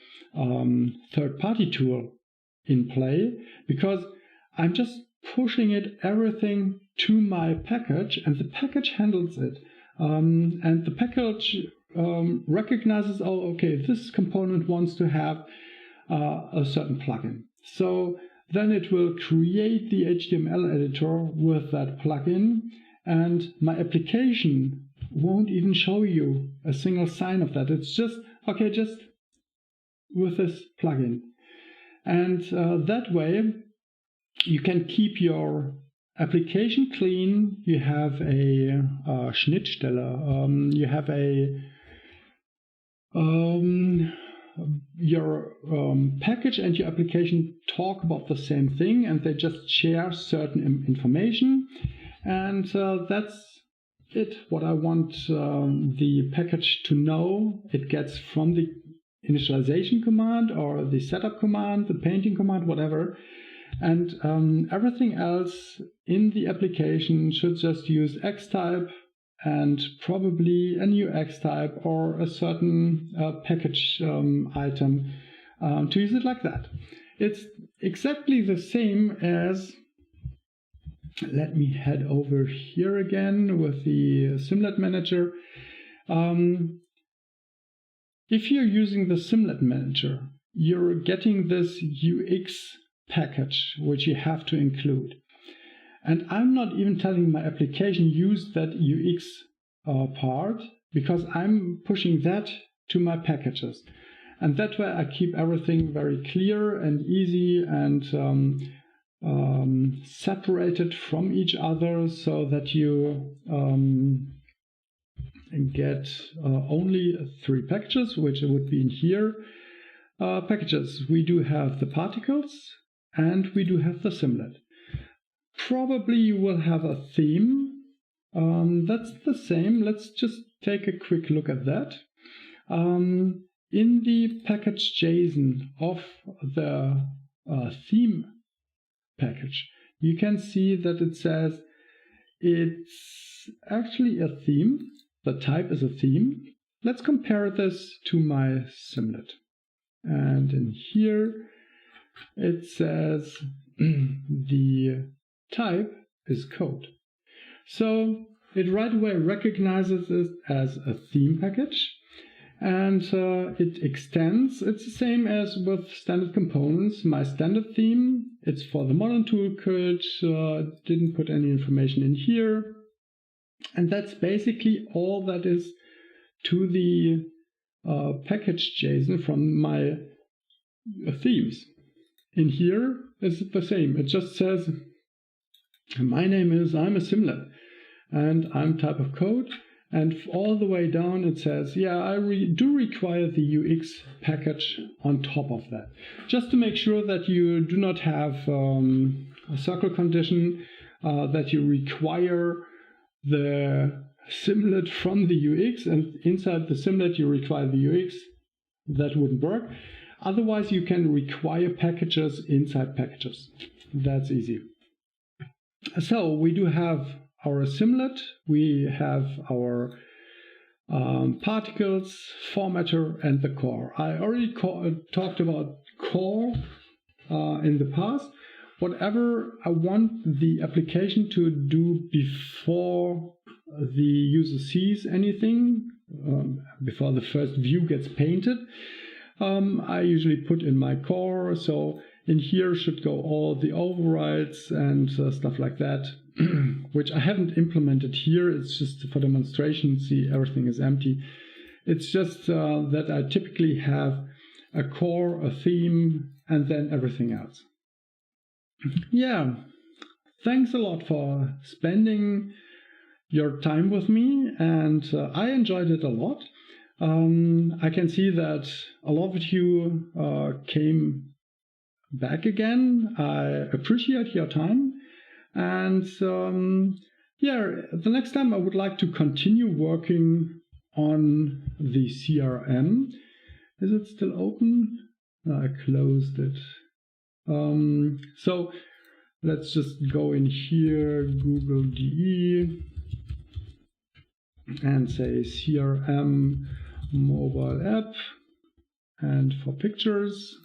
third-party tool in play, because I'm just pushing everything to my package, and the package handles it. And the package recognizes, oh, okay, this component wants to have a certain plugin. So then it will create the HTML editor with that plugin, and my application won't even show you a single sign of that. It's just, okay, just with this plugin. And that way, you can keep your application clean. You have a Schnittstelle. You have your package and your application talk about the same thing, and they just share certain information. And that's it. What I want the package to know, it gets from the initialization command or the setup command, the painting command, whatever. And everything else in the application should just use X type and probably a new X type or a certain package item to use it like that. It's exactly the same as, let me head over here again with the Simlet Manager. If you're using the Simlet Manager, you're getting this UX package, which you have to include. And I'm not even telling my application use that UX part, because I'm pushing that to my packages. And that way I keep everything very clear and easy and separated from each other, so that you get only 3 packages, which would be in here. Packages, we do have the particles and we do have the Simlet. Probably you will have a theme. That's the same. Let's just take a quick look at that. In the package.json of the theme package, you can see that it says it's actually a theme. The type is a theme. Let's compare this to my Simlet. And in here it says the type is code. So it right away recognizes it as a theme package. and it extends. It's the same as with standard components. My standard theme, it's for the modern toolkit, didn't put any information in here. And that's basically all that is to the package JSON from my themes. In here is the same. It just says, my name is, I'm a Simlet, and I'm type of code. And all the way down it says, yeah, I do require the UX package on top of that. Just to make sure that you do not have a circle condition, that you require the Simlet from the UX, and inside the Simlet you require the UX. That wouldn't work. Otherwise you can require packages inside packages. That's easy. So we do have our Simlet, we have our particles, formatter, and the core. I already talked about core in the past. Whatever I want the application to do before the user sees anything, before the first view gets painted, I usually put in my core. So in here should go all the overrides and stuff like that, which I haven't implemented here. It's just for demonstration. See, everything is empty. It's just that I typically have a core, a theme, and then everything else. Yeah, thanks a lot for spending your time with me, and I enjoyed it a lot. I can see that a lot of you came back again. I appreciate your time, and yeah, the next time I would like to continue working on the CRM. Is it still open? No, I closed it. So let's just go in here, Google DE, and say CRM mobile app, and for pictures.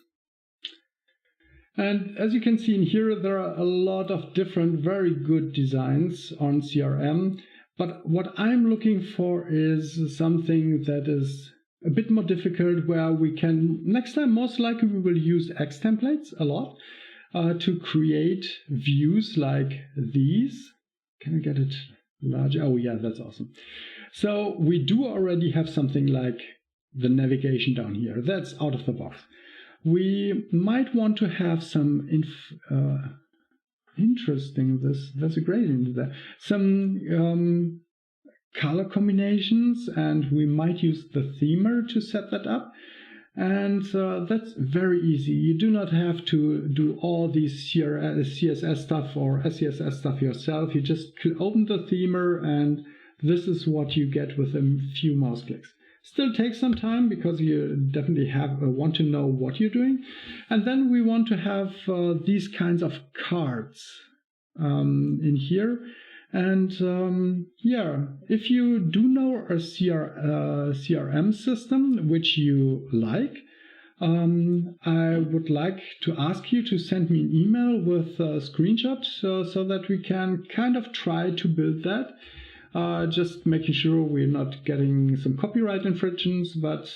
And as you can see in here, there are a lot of different very good designs on CRM, but what I'm looking for is something that is a bit more difficult, where we can, next time most likely we will use X templates a lot to create views like these. Can I get it larger? Oh yeah, that's awesome. So we do already have something like the navigation down here. That's out of the box. We might want to have some interesting, that's a great idea there. Some color combinations, and we might use the themer to set that up. And that's very easy. You do not have to do all these CSS stuff or SCSS stuff yourself. You just open the themer, and this is what you get with a few mouse clicks. Still takes some time because you definitely want to know what you're doing. And then we want to have these kinds of cards in here. And yeah, if you do know a CRM system which you like, I would like to ask you to send me an email with screenshots so that we can kind of try to build that. Just making sure we're not getting some copyright infringements, but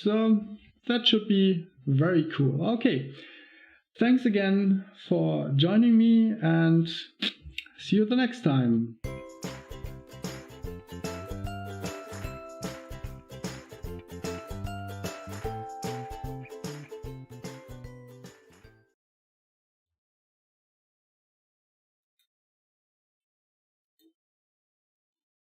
that should be very cool. Okay, thanks again for joining me, and see you the next time.